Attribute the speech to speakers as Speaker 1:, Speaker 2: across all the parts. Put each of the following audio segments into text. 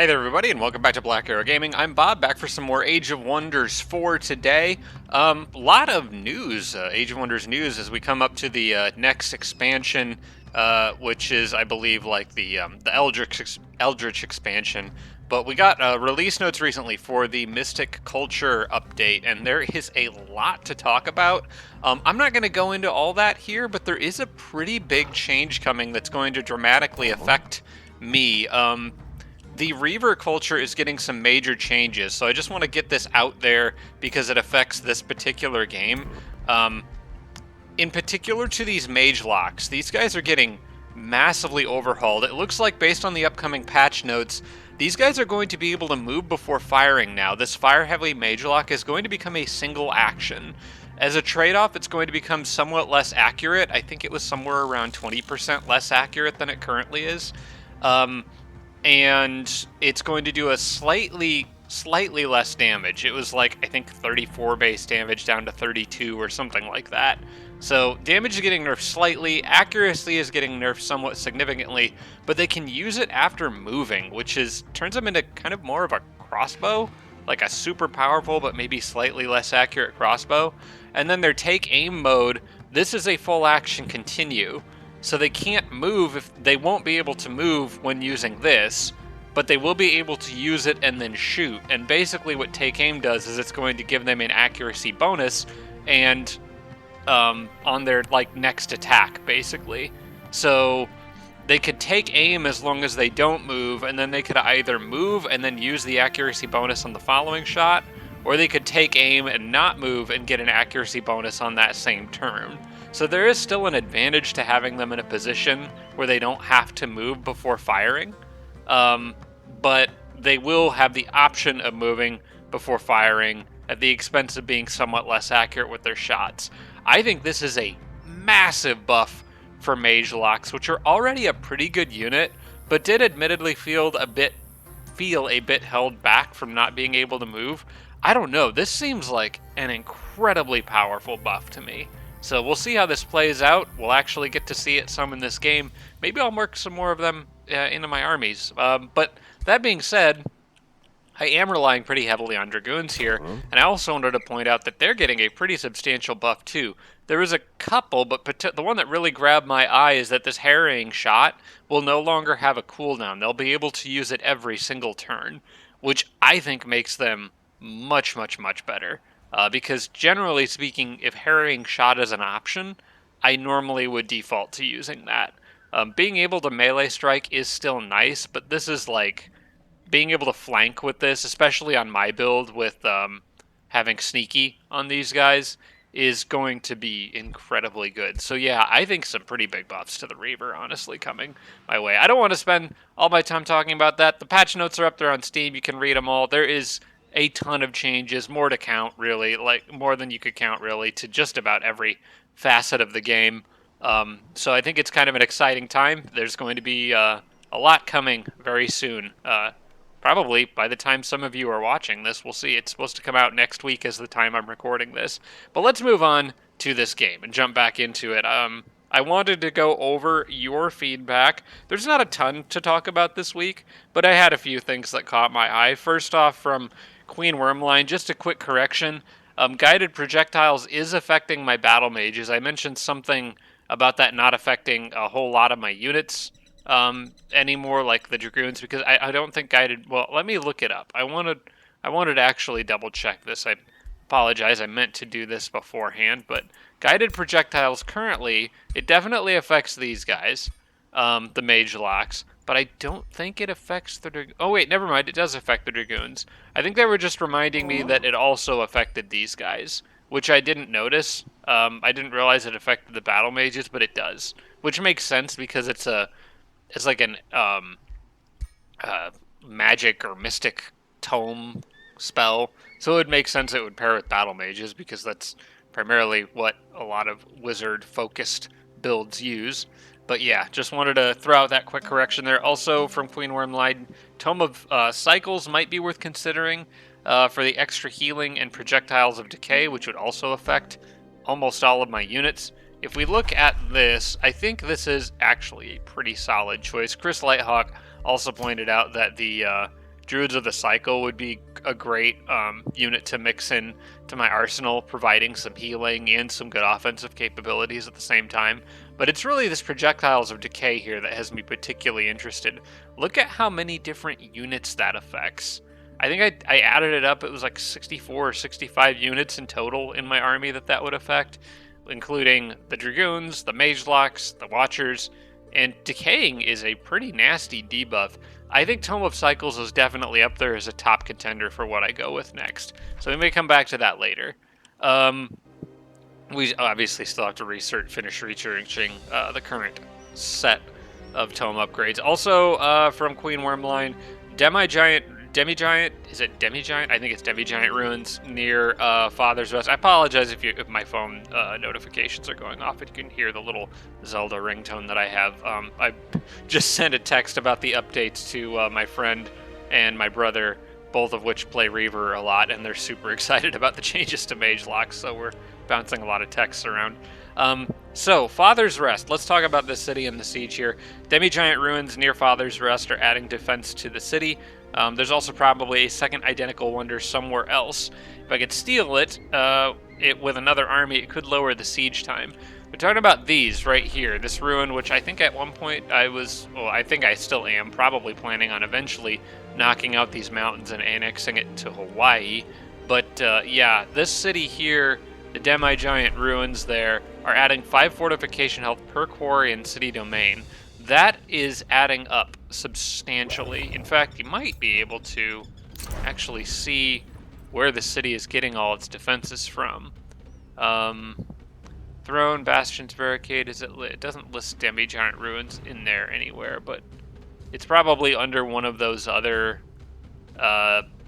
Speaker 1: Hey there everybody, and welcome back to Black Arrow Gaming. I'm Bob, back for some more Age of Wonders 4 today. Lot of news, Age of Wonders news, as we come up to the next expansion, which is, I believe, like the Eldritch expansion. But we got release notes recently for the Mystic Culture update, and there is a lot to talk about. I'm not going to go into all that here, but there is a pretty big change coming that's going to dramatically affect me. The Reaver culture is getting some major changes, so I just want to get this out there because it affects this particular game. In particular to these mage locks, these guys are getting massively overhauled. It looks like, based on the upcoming patch notes, these guys are going to be able to move before firing now. This fire-heavy mage lock is going to become a single action. As a trade-off, it's going to become somewhat less accurate. I think it was somewhere around 20% less accurate than it currently is. And it's going to do a slightly less damage. It was like, I think, 34 base damage down to 32 or something like that. So damage is getting nerfed slightly, accuracy is getting nerfed somewhat significantly, but they can use it after moving, which turns them into kind of more of a crossbow, like a super powerful but maybe slightly less accurate crossbow. And then their take aim mode, this is a full action continue. So they can't move, they won't be able to move when using this, but they will be able to use it and then shoot. And basically what take aim does is it's going to give them an accuracy bonus and on their next attack, basically. So they could take aim as long as they don't move, and then they could either move and then use the accuracy bonus on the following shot, or they could take aim and not move and get an accuracy bonus on that same turn. So there is still an advantage to having them in a position where they don't have to move before firing, but they will have the option of moving before firing at the expense of being somewhat less accurate with their shots. I think this is a massive buff for mage locks, which are already a pretty good unit, but did admittedly feel a bit held back from not being able to move. I don't know, this seems like an incredibly powerful buff to me. So we'll see how this plays out. We'll actually get to see it some in this game. Maybe I'll mark some more of them into my armies. But that being said, I am relying pretty heavily on Dragoons here, and I also wanted to point out that they're getting a pretty substantial buff too. There is a couple, but the one that really grabbed my eye is that this harrying shot will no longer have a cooldown. They'll be able to use it every single turn, which I think makes them much, much, much better. Because generally speaking, if harrying shot is an option, I normally would default to using that. Being able to melee strike is still nice, but this is like being able to flank with this, especially on my build with having sneaky on these guys, is going to be incredibly good. So yeah, I think some pretty big buffs to the Reaver, honestly, coming my way. I don't want to spend all my time talking about that. The patch notes are up there on Steam. You can read them all. There is a ton of changes, more to count, really, like more than you could count, really, to just about every facet of the game. So I think it's kind of an exciting time. There's going to be a lot coming very soon. Probably by the time some of you are watching this, we'll see. It's supposed to come out next week as the time I'm recording this. But let's move on to this game and jump back into it. I wanted to go over your feedback. There's not a ton to talk about this week, but I had a few things that caught my eye. First off, from Queen Wormline, just a quick correction. Guided projectiles is affecting my battle mages. I mentioned something about that not affecting a whole lot of my units anymore, like the Dragoons, because I don't think guided... Well, let me look it up. I wanted to actually double check this. I apologize, I meant to do this beforehand, but guided projectiles currently, it definitely affects these guys, the mage locks, but I don't think it affects the... Oh wait, never mind, it does affect the Dragoons. I think they were just reminding me that it also affected these guys, which I didn't notice. I didn't realize it affected the battle mages, but it does, which makes sense because it's like an magic or mystic tome spell, so it would make sense it would pair with battle mages because that's primarily what a lot of wizard focused builds use. But yeah, just wanted to throw out that quick correction there. Also from Queen Wormline, Tome of Cycles might be worth considering for the extra healing and projectiles of decay, which would also affect almost all of my units. If we look at this, I think this is actually a pretty solid choice. Chris Lighthawk also pointed out that the Druids of the Cycle would be a great unit to mix in to my arsenal, providing some healing and some good offensive capabilities at the same time. But it's really this Projectiles of Decay here that has me particularly interested. Look at how many different units that affects. I think I added it up. It was like 64 or 65 units in total in my army that would affect, including the Dragoons, the Magelocks, the Watchers, and Decaying is a pretty nasty debuff. I think Tome of Cycles is definitely up there as a top contender for what I go with next. So we may come back to that later. We obviously still have to finish researching the current set of Tome upgrades. Also, from Queen Wormline, Demi-Giant, is it Demi-Giant? I think it's Demi-Giant Ruins near Father's Rest. I apologize if my phone notifications are going off. You can hear the little Zelda ringtone that I have. I just sent a text about the updates to my friend and my brother, both of which play Reaver a lot, and they're super excited about the changes to Mage Locks, so we're bouncing a lot of texts around. So, Father's Rest. Let's talk about this city and the siege here. Demi-Giant Ruins near Father's Rest are adding defense to the city. There's also probably a second identical wonder somewhere else. If I could steal it with another army, it could lower the siege time. We're talking about these right here. This ruin, which I think at one point I think I still am, probably planning on eventually knocking out these mountains and annexing it to Hawaii. But yeah, this city here, the Demi-Giant Ruins there, are adding 5 fortification health per quarry and city domain. That is adding up substantially. In fact, you might be able to actually see where the city is getting all its defenses from. Throne, Bastions, Barricade, it doesn't list Demi-Giant Ruins in there anywhere, but it's probably under one of those other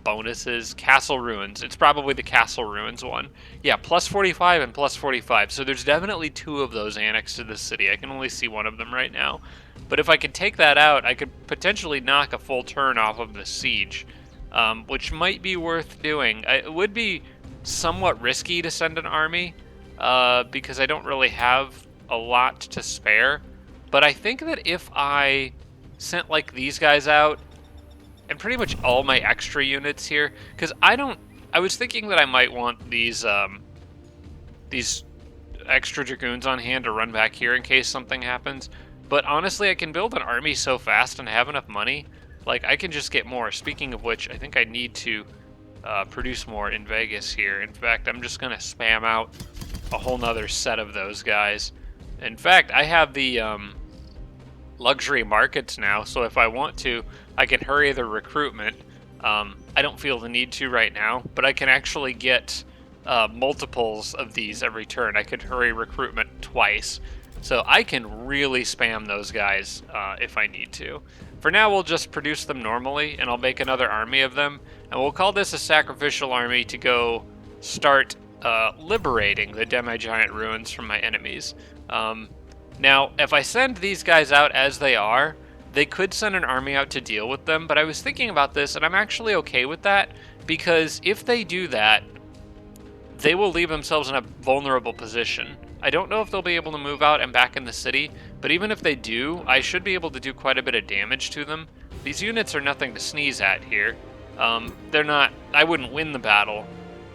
Speaker 1: bonuses. Castle Ruins. It's probably the Castle Ruins one. Yeah, plus 45 and plus 45. So there's definitely 2 of those annexed to the city. I can only see one of them right now. But if I could take that out, I could potentially knock a full turn off of the siege, which might be worth doing. It would be somewhat risky to send an army, because I don't really have a lot to spare. But I think that if I sent like these guys out, and pretty much all my extra units here, because I was thinking that I might want these extra Dragoons on hand to run back here in case something happens. But honestly, I can build an army so fast and have enough money, like I can just get more. Speaking of which, I think I need to produce more in Vegas here. In fact, I'm just gonna spam out a whole nother set of those guys. In fact, I have the luxury markets now, so if I want to, I can hurry the recruitment. I don't feel the need to right now, but I can actually get multiples of these every turn. I could hurry recruitment twice. So I can really spam those guys if I need to. For now, we'll just produce them normally, and I'll make another army of them, and we'll call this a sacrificial army to go start liberating the Demi-Giant Ruins from my enemies. Now, if I send these guys out as they are, they could send an army out to deal with them, but I was thinking about this, and I'm actually okay with that, because if they do that, they will leave themselves in a vulnerable position. I don't know if they'll be able to move out and back in the city, but even if they do, I should be able to do quite a bit of damage to them. These units are nothing to sneeze at here. I wouldn't win the battle,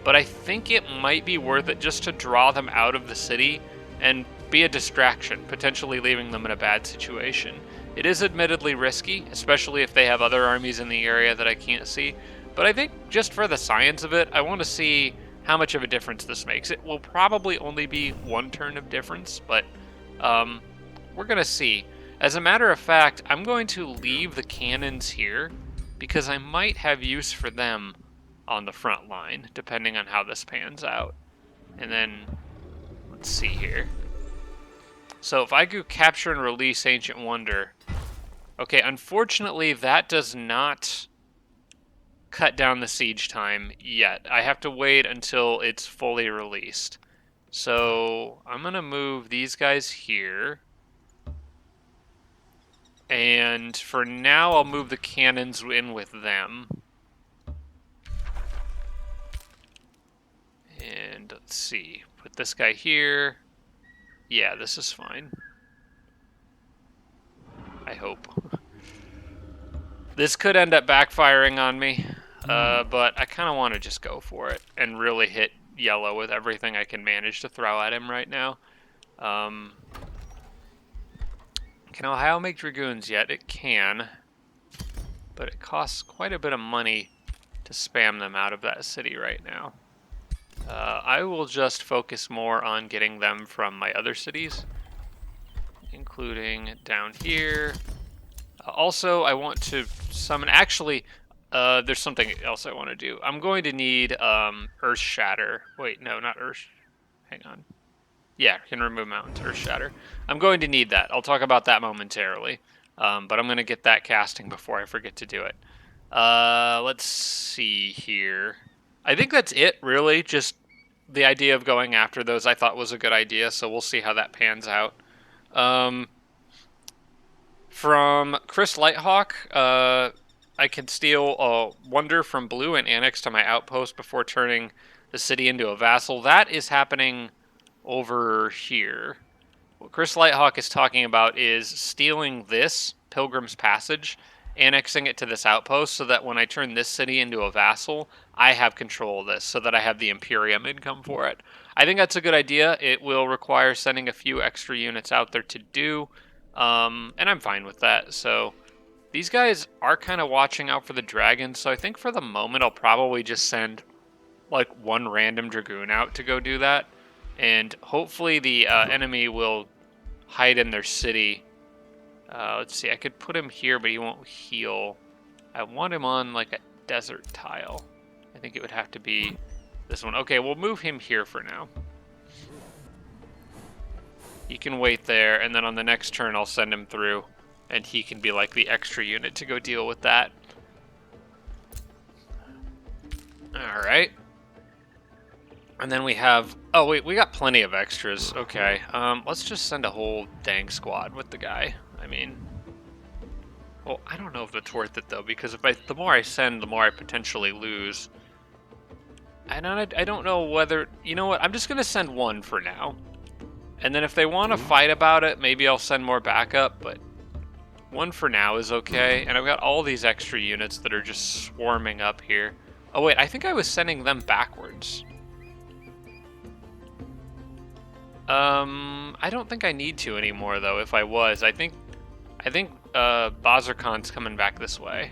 Speaker 1: but I think it might be worth it just to draw them out of the city and be a distraction, potentially leaving them in a bad situation. It is admittedly risky, especially if they have other armies in the area that I can't see, but I think just for the science of it, I want to see how much of a difference this makes. It will probably only be 1 turn of difference, but we're going to see. As a matter of fact, I'm going to leave the cannons here because I might have use for them on the front line, depending on how this pans out. And then, let's see here. So if I go capture and release Ancient Wonder, okay, unfortunately that does not cut down the siege time yet. I have to wait until it's fully released. So I'm gonna move these guys here. And for now, I'll move the cannons in with them. And let's see, put this guy here. Yeah, this is fine. I hope. This could end up backfiring on me, but I kind of want to just go for it and really hit yellow with everything I can manage to throw at him right now. Can Ohio make Dragoons yet? It can, but it costs quite a bit of money to spam them out of that city right now. I will just focus more on getting them from my other cities, including down here. Also, I want to summon... Actually, there's something else I want to do. I'm going to need Earth Shatter. Wait, no, not Earth... Hang on. Yeah, can remove mountains, Earth Shatter. I'm going to need that. I'll talk about that momentarily. But I'm going to get that casting before I forget to do it. Let's see here. I think that's it, really. Just the idea of going after those I thought was a good idea, so we'll see how that pans out. From Chris Lighthawk, I can steal a Wonder from Blue and annex to my outpost before turning the city into a vassal. That is happening over here. What Chris Lighthawk is talking about is stealing this, Pilgrim's Passage, annexing it to this outpost so that when I turn this city into a vassal, I have control of this so that I have the Imperium income for it. I think that's a good idea. It will require sending a few extra units out there to do, and I'm fine with that. So these guys are kind of watching out for the dragons, so I think for the moment I'll probably just send like one random Dragoon out to go do that, and hopefully the enemy will hide in their city. Let's see, I could put him here, but he won't heal. I want him on like a desert tile. I think it would have to be this one. Okay, we'll move him here for now. He can wait there, and then on the next turn I'll send him through, and he can be like the extra unit to go deal with that. Alright. And then we have... Oh, wait, we got plenty of extras. Okay, let's just send a whole dang squad with the guy. I mean... Well, I don't know if it's worth it, though, because the more I send, the more I potentially lose. I don't know whether... You know what? I'm just going to send one for now. And then if they want to fight about it, maybe I'll send more backup, but one for now is okay. And I've got all these extra units that are just swarming up here. Oh, wait, I think I was sending them backwards. I don't think I need to anymore, though, if I was. I think Bazarkan's coming back this way.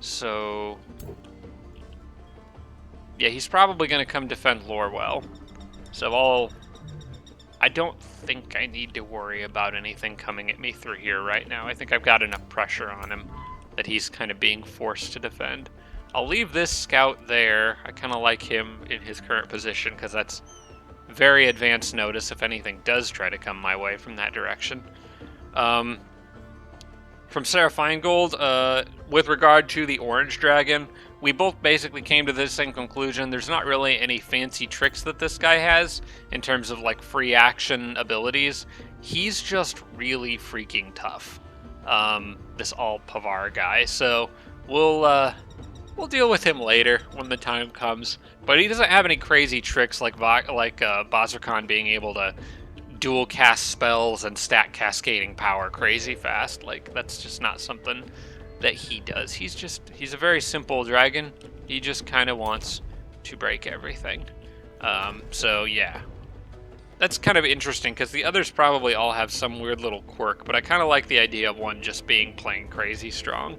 Speaker 1: So... Yeah, he's probably going to come defend Lorwell. So I don't think I need to worry about anything coming at me through here right now. I think I've got enough pressure on him that he's kind of being forced to defend. I'll leave this scout there. I kind of like him in his current position because that's very advanced notice if anything does try to come my way from that direction. From Sarah Feingold, with regard to the orange dragon, we both basically came to the same conclusion. There's not really any fancy tricks that this guy has in terms of like free action abilities. He's just really freaking tough. This all Pavar guy. So we'll deal with him later when the time comes. But he doesn't have any crazy tricks like Bazarkan being able to dual cast spells and stack cascading power crazy fast. Like, that's just not something that he does. He's a very simple dragon. He just kind of wants to break everything. So yeah, that's kind of interesting because the others probably all have some weird little quirk, but I kind of like the idea of one just being plain crazy strong.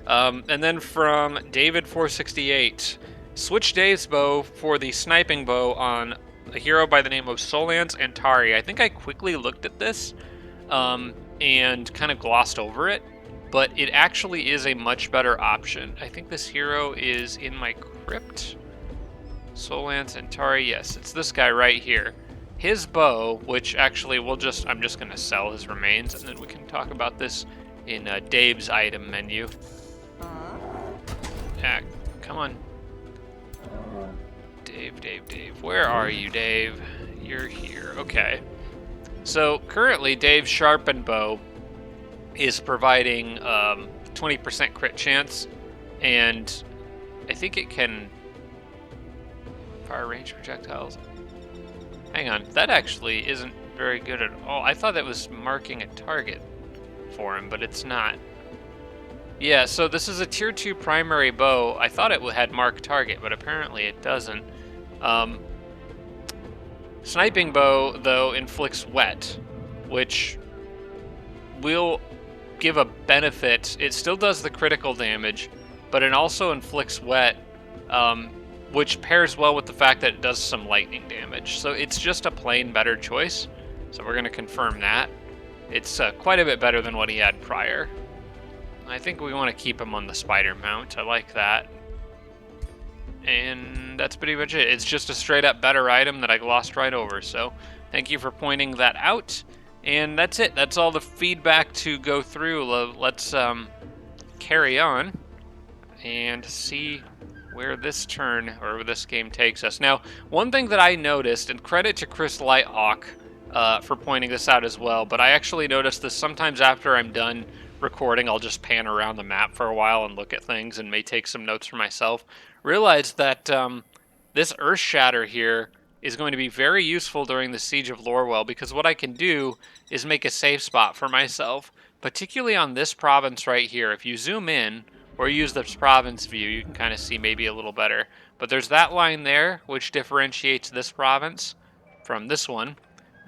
Speaker 1: And then from David468, switch Dave's bow for the sniping bow on a hero by the name of Solance Antari. I think I quickly looked at this and kind of glossed over it, but it actually is a much better option. I think this hero is in my crypt. Solance Antari, yes, it's this guy right here. His bow, which actually I'm just going to sell his remains, and then we can talk about this in Dave's item menu. Yeah, come on. Dave. Where are you, Dave? You're here. Okay. So currently, Dave's sharpened bow is providing 20% crit chance, and I think it can fire range projectiles. Hang on, that actually isn't very good at all. I thought that was marking a target for him, but it's not. Yeah, so this is a tier 2 primary bow. I thought it had mark target, but apparently it doesn't. Sniping bow, though, inflicts wet, which will give a benefit. It still does the critical damage, but it also inflicts wet, which pairs well with the fact that it does some lightning damage. So it's just a plain better choice. So we're going to confirm that. It's quite a bit better than what he had prior. I think we want to keep him on the spider mount. I like that. And that's pretty much it. It's just a straight up better item that I glossed right over. So thank you for pointing that out. And that's it. That's all the feedback to go through. Let's carry on and see where this turn or this game takes us. Now, one thing that I noticed, and credit to Chris Lighthawk for pointing this out as well, but I actually noticed this sometimes after I'm done recording, I'll just pan around the map for a while and look at things and may take some notes for myself. Realize that this Earth Shatter here is going to be very useful during the Siege of Lorwell, because what I can do is make a safe spot for myself, particularly on this province right here. If you zoom in or use this province view, you can kind of see maybe a little better. But there's that line there, which differentiates this province from this one.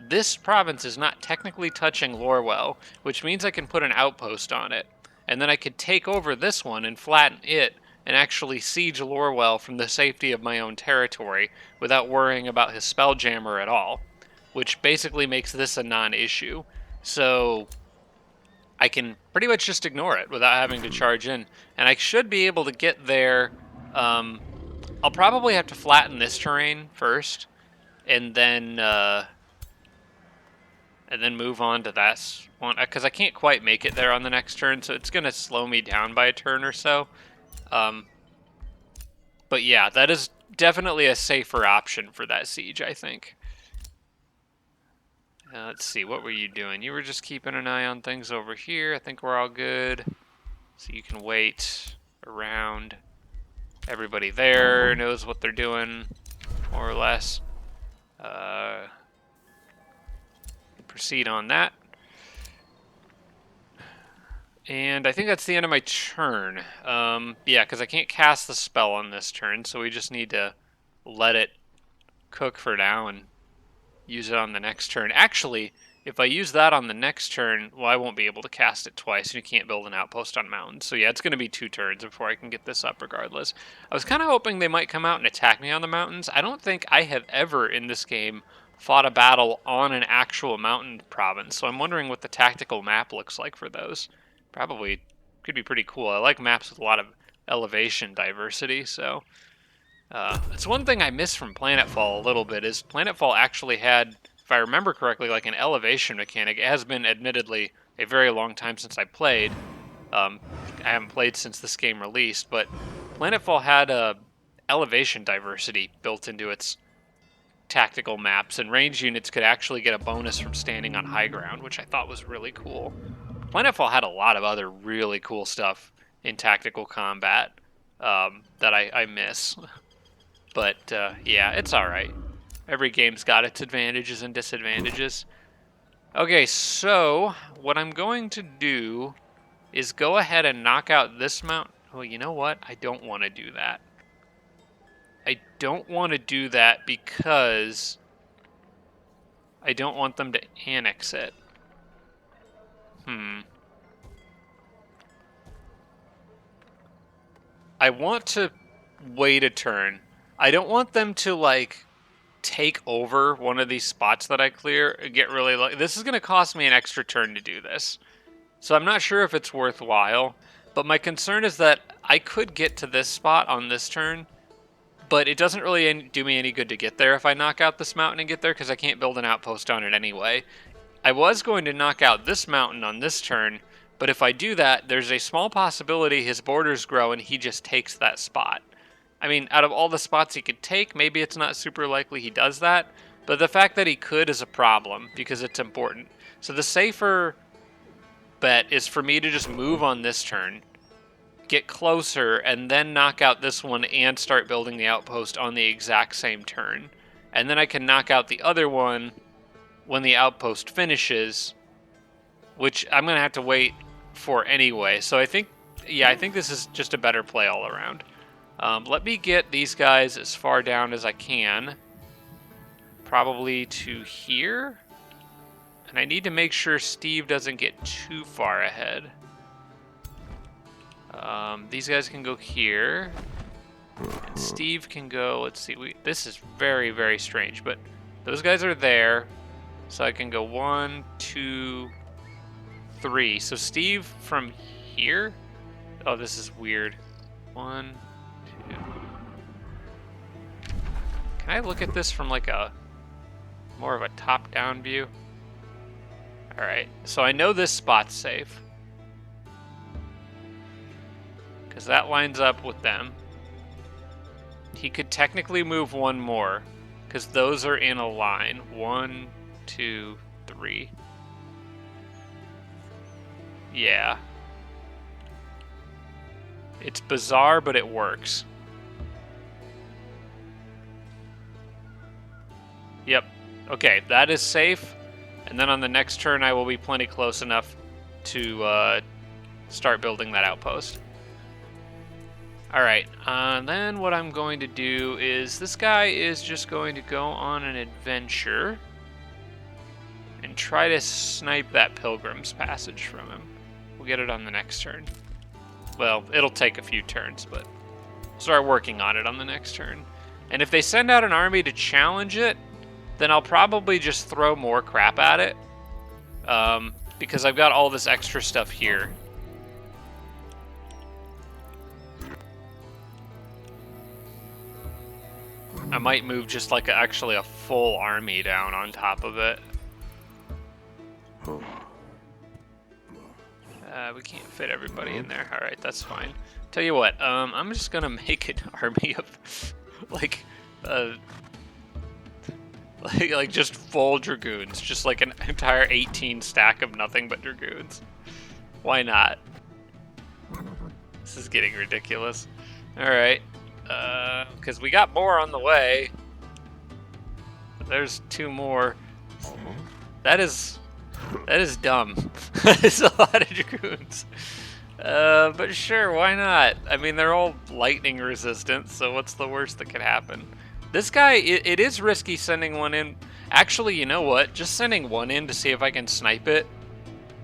Speaker 1: This province is not technically touching Lorwell, which means I can put an outpost on it. And then I could take over this one and flatten it and actually siege Lorwell from the safety of my own territory without worrying about his Spelljammer at all, which basically makes this a non-issue. So I can pretty much just ignore it without having to charge in. And I should be able to get there. I'll probably have to flatten this terrain first, and then move on to that one, because I can't quite make it there on the next turn, so it's going to slow me down by a turn or so. But yeah, that is definitely a safer option for that siege, I think. Let's see, what were you doing? You were just keeping an eye on things over here. I think we're all good. So you can wait around. Everybody there knows what they're doing, more or less. Proceed on that. And I think that's the end of my turn. Yeah, because I can't cast the spell on this turn, so we just need to let it cook for now and use it on the next turn. Actually, if I use that on the next turn, well, I won't be able to cast it twice, and you can't build an outpost on mountains. So yeah, it's going to be 2 turns before I can get this up regardless. I was kind of hoping they might come out and attack me on the mountains. I don't think I have ever in this game fought a battle on an actual mountain province, so I'm wondering what the tactical map looks like for those. Probably could be pretty cool. I like maps with a lot of elevation diversity, so it's one thing I miss from Planetfall a little bit, is Planetfall actually had, if I remember correctly, like an elevation mechanic. It has been admittedly a very long time since I played. I haven't played since this game released, but Planetfall had a elevation diversity built into its tactical maps, and range units could actually get a bonus from standing on high ground, which I thought was really cool. Planetfall had a lot of other really cool stuff in tactical combat that I miss. But yeah, it's alright. Every game's got its advantages and disadvantages. Okay, so what I'm going to do is go ahead and knock out this mount. Oh, you know what? I don't want to do that. I don't want to do that because I don't want them to annex it. I want to wait a turn. I don't want them to, like, take over one of these spots that I clear and get really lucky. This is going to cost me an extra turn to do this. So I'm not sure if it's worthwhile. But my concern is that I could get to this spot on this turn, but it doesn't really do me any good to get there if I knock out this mountain and get there, because I can't build an outpost on it anyway. I was going to knock out this mountain on this turn, but if I do that, there's a small possibility his borders grow and he just takes that spot. I mean, out of all the spots he could take, maybe it's not super likely he does that, but the fact that he could is a problem, because it's important. So the safer bet is for me to just move on this turn, get closer, and then knock out this one and start building the outpost on the exact same turn. And then I can knock out the other one when the outpost finishes, which I'm going to have to wait for anyway. So I think yeah, I think this is just a better play all around. Let me get these guys as far down as I can. Probably to here. And I need to make sure Steve doesn't get too far ahead. These guys can go here. And Steve can go, let's see, this is very, very strange, but those guys are there. So I can go 1, 2, 3. So Steve from here? Oh, this is weird. 1, 2. Can I look at this from like a more of a top-down view? Alright, so I know this spot's safe. Because that lines up with them. He could technically move one more. Because those are in a line. 1, 2, 3. Yeah. It's bizarre, but it works. Yep. Okay, that is safe. And then on the next turn, I will be plenty close enough to start building that outpost. Alright, then what I'm going to do is this guy is just going to go on an adventure and try to snipe that Pilgrim's Passage from him. We'll get it on the next turn. Well, it'll take a few turns, but we'll start working on it on the next turn. And if they send out an army to challenge it, then I'll probably just throw more crap at it. Because I've got all this extra stuff here. I might move just like actually a full army down on top of it. We can't fit everybody in there. Alright, that's fine. Tell you what, I'm just gonna make an army of like just full dragoons. Just like an entire 18 stack of nothing but dragoons. Why not? This is getting ridiculous. Alright. Because we got more on the way. There's 2 more. That is dumb. That is a lot of dragoons. But sure, why not? I mean, they're all lightning resistant, so what's the worst that could happen? This guy, it is risky sending one in. Actually, you know what? Just sending one in to see if I can snipe it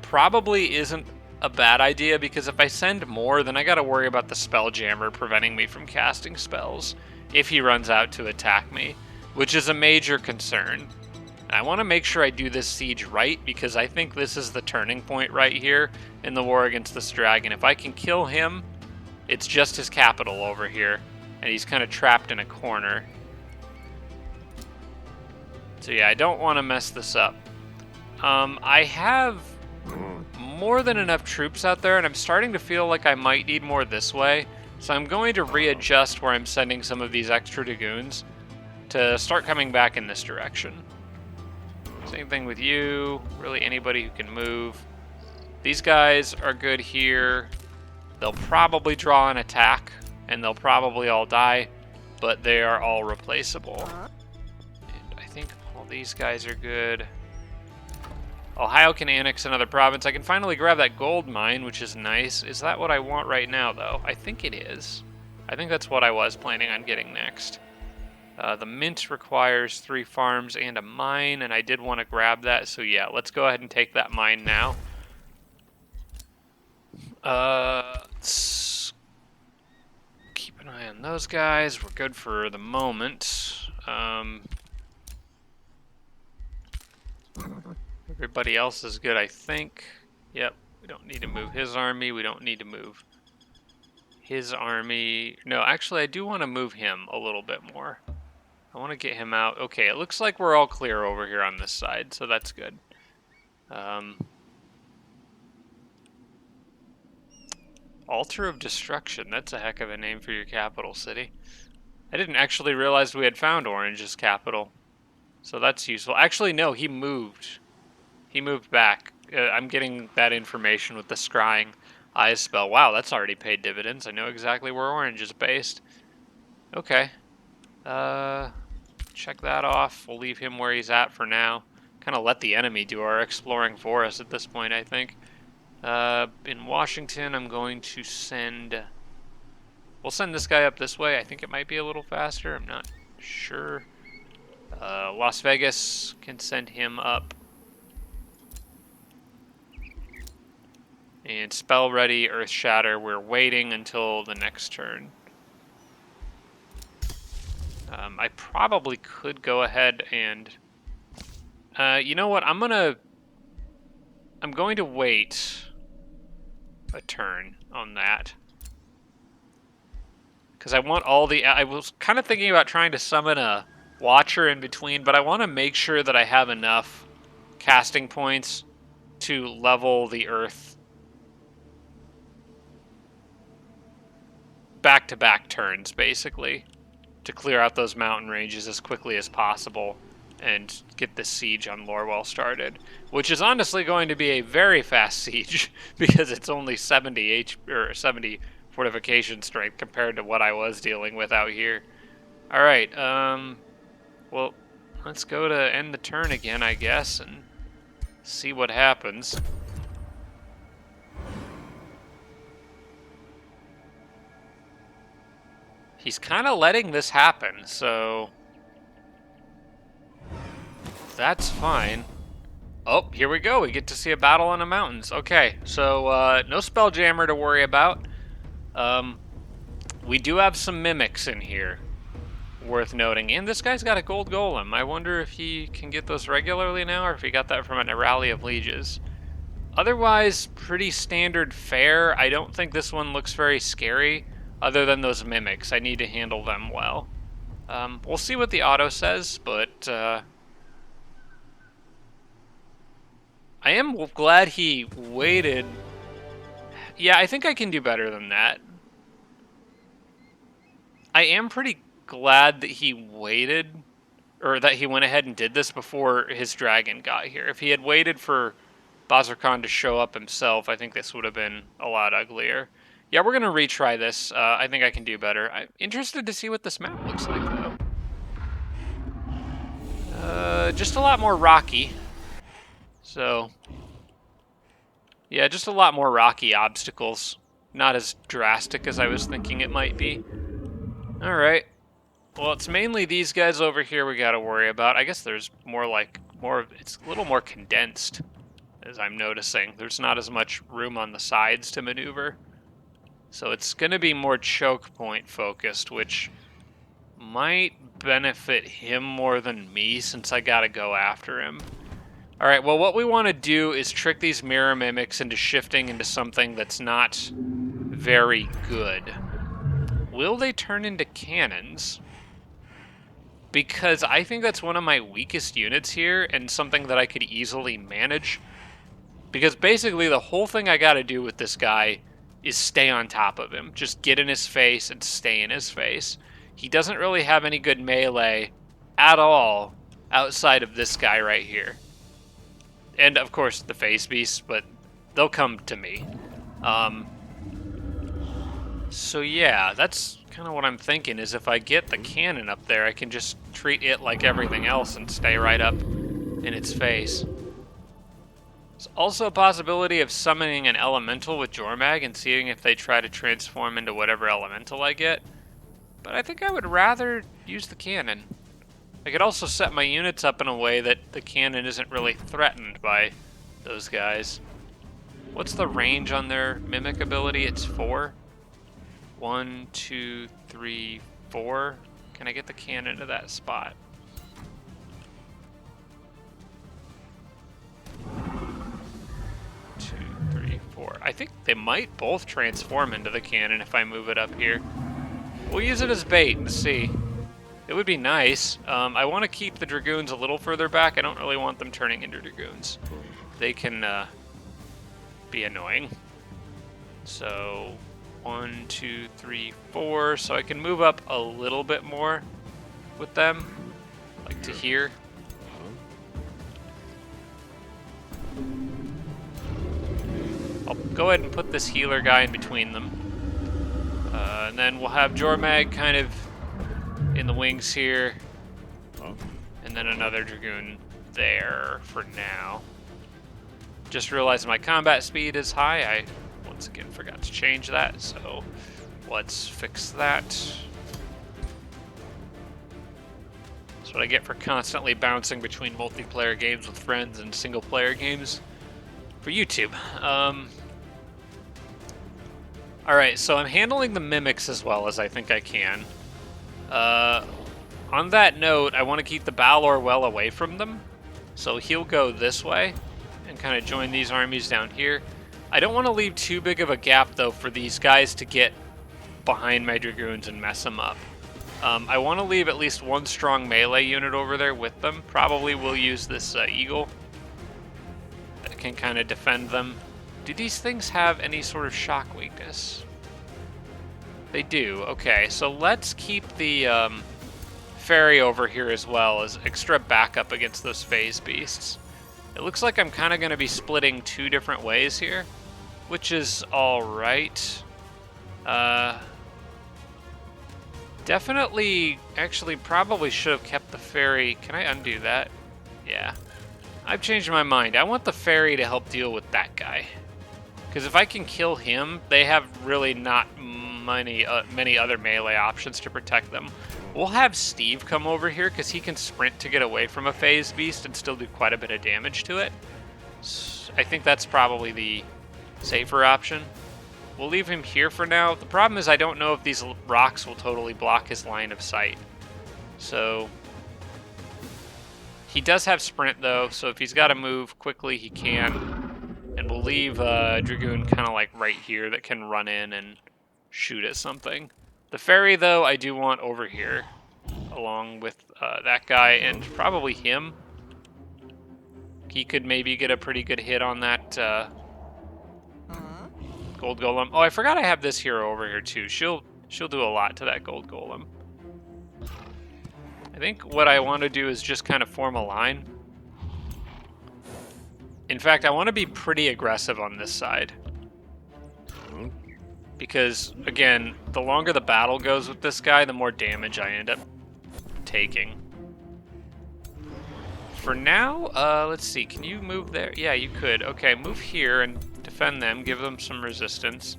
Speaker 1: probably isn't a bad idea, because if I send more, then I gotta worry about the Spelljammer preventing me from casting spells if he runs out to attack me, which is a major concern. I want to make sure I do this siege right, because I think this is the turning point right here in the war against this dragon. If I can kill him, it's just his capital over here, and he's kind of trapped in a corner. So yeah, I don't want to mess this up. I have more than enough troops out there, and I'm starting to feel like I might need more this way. So I'm going to readjust where I'm sending some of these extra dragoons to start coming back in this direction. Same thing with you, really anybody who can move. These guys are good here. They'll probably draw an attack, and they'll probably all die, but they are all replaceable. And I think all these guys are good. Ohio can annex another province. I can finally grab that gold mine, which is nice. Is that what I want right now, though? I think it is. I think that's what I was planning on getting next. The mint requires 3 farms and a mine, and I did want to grab that, so yeah, let's go ahead and take that mine now. Let's keep an eye on those guys. We're good for the moment. Everybody else is good, I think. Yep, we don't need to move his army. We don't need to move his army. No, actually, I do want to move him a little bit more. I want to get him out. Okay, it looks like we're all clear over here on this side, so that's good. Altar of Destruction. That's a heck of a name for your capital city. I didn't actually realize we had found Orange's capital, so that's useful. Actually, no, he moved. He moved back. I'm getting that information with the Scrying Eyes spell. Wow, that's already paid dividends. I know exactly where Orange is based. Okay. Check that off. We'll leave him where he's at for now. Kind of let the enemy do our exploring for us at this point, I think. In Washington, I'm going to send... We'll send this guy up this way. I think it might be a little faster. I'm not sure. Las Vegas can send him up. And spell ready, Earth Shatter. We're waiting until the next turn. I probably could go ahead and... you know what? I'm going to wait a turn on that. Because I want all the... I was kind of thinking about trying to summon a Watcher in between, but I want to make sure that I have enough casting points to level the Earth back-to-back turns, basically, to clear out those mountain ranges as quickly as possible and get the siege on Lorwell started, which is honestly going to be a very fast siege because it's only 70 70 fortification strength compared to what I was dealing with out here. All right, well, let's go to end the turn again, I guess, and see what happens. He's kind of letting this happen, so that's fine. Oh, here we go. We get to see a battle on the mountains. Okay, so no Spelljammer to worry about. We do have some mimics in here, worth noting. And this guy's got a gold golem. I wonder if he can get those regularly now, or if he got that from a rally of lieges. Otherwise, pretty standard fare. I don't think this one looks very scary, other than those mimics. I need to handle them well. We'll see what the auto says, but I am glad he waited. Yeah, I think I can do better than that. I am pretty glad that he waited, or that he went ahead and did this before his dragon got here. If he had waited for Bazarkan to show up himself, I think this would have been a lot uglier. Yeah, we're going to retry this. I think I can do better. I'm interested to see what this map looks like, though. Just a lot more rocky. So, yeah, just a lot more rocky obstacles. Not as drastic as I was thinking it might be. Alright. Well, it's mainly these guys over here we got to worry about. I guess there's it's a little more condensed, as I'm noticing. There's not as much room on the sides to maneuver. So it's going to be more choke point focused, which might benefit him more than me since I got to go after him. Alright, well, what we want to do is trick these mirror mimics into shifting into something that's not very good. Will they turn into cannons? Because I think that's one of my weakest units here and something that I could easily manage. Because basically the whole thing I got to do with this guy is stay on top of him. Just get in his face and stay in his face. He doesn't really have any good melee at all outside of this guy right here. And, of course, the face beasts, but they'll come to me. So, yeah, that's kind of what I'm thinking, is if I get the cannon up there, I can just treat it like everything else and stay right up in its face. There's also a possibility of summoning an elemental with Jormag and seeing if they try to transform into whatever elemental I get. But I think I would rather use the cannon. I could also set my units up in a way that the cannon isn't really threatened by those guys. What's the range on their mimic ability? It's 4. 1, 2, 3, 4. Can I get the cannon to that spot? Two, 3, 4. I think they might both transform into the cannon if I move it up here. We'll use it as bait and see. It would be nice. I want to keep the Dragoons a little further back. I don't really want them turning into Dragoons. They can be annoying. So, 1, 2, 3, 4. So I can move up a little bit more with them, like to here. I'll go ahead and put this healer guy in between them. And then we'll have Jormag kind of in the wings here, and then another Dragoon there for now. Just realized my combat speed is high. I, once again, forgot to change that, so let's fix that. That's what I get for constantly bouncing between multiplayer games with friends and single-player games for YouTube. Alright, so I'm handling the mimics as well as I think I can. On that note, I want to keep the Balor well away from them. So he'll go this way and kind of join these armies down here. I don't want to leave too big of a gap, though, for these guys to get behind my Dragoons and mess them up. I want to leave at least one strong melee unit over there with them. Probably will use this Eagle that can kind of defend them. Do these things have any sort of shock weakness? They do. Okay, so let's keep the ferry over here as well as extra backup against those phase beasts. It looks like I'm kind of going to be splitting two different ways here, which is all right. Definitely, actually, probably should have kept the ferry. Can I undo that? Yeah. I've changed my mind. I want the ferry to help deal with that guy. Because if I can kill him, they have really not many other melee options to protect them. We'll have Steve come over here because he can sprint to get away from a phase beast and still do quite a bit of damage to it. So I think that's probably the safer option. We'll leave him here for now. The problem is I don't know if these rocks will totally block his line of sight. So he does have sprint though, so if he's got to move quickly, he can. And we'll leave Dragoon kind of like right here that can run in and shoot at something. The ferry though, I do want over here, along with that guy and probably him. He could maybe get a pretty good hit on that gold golem. Oh, I forgot I have this hero over here too. She'll do a lot to that gold golem. I think what I want to do is just kind of form a line. In fact, I want to be pretty aggressive on this side. Because, again, the longer the battle goes with this guy, the more damage I end up taking. For now, let's see. Can you move there? Yeah, you could. Okay, move here and defend them, give them some resistance.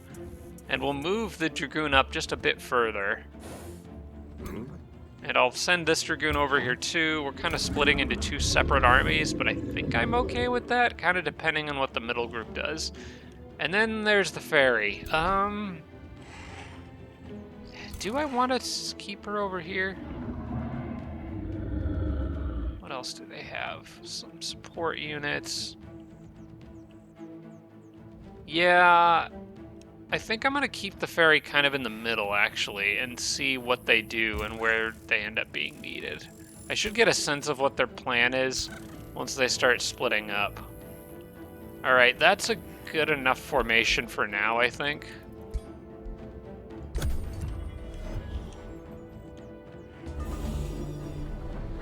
Speaker 1: And we'll move the Dragoon up just a bit further. And I'll send this Dragoon over here too. We're kind of splitting into two separate armies, but I think I'm okay with that, kind of depending on what the middle group does. And then there's the ferry. Do I want to keep her over here? What else do they have? Some support units. Yeah, I think I'm going to keep the ferry kind of in the middle, actually, and see what they do and where they end up being needed. I should get a sense of what their plan is once they start splitting up. Alright, that's a good enough formation for now, I think.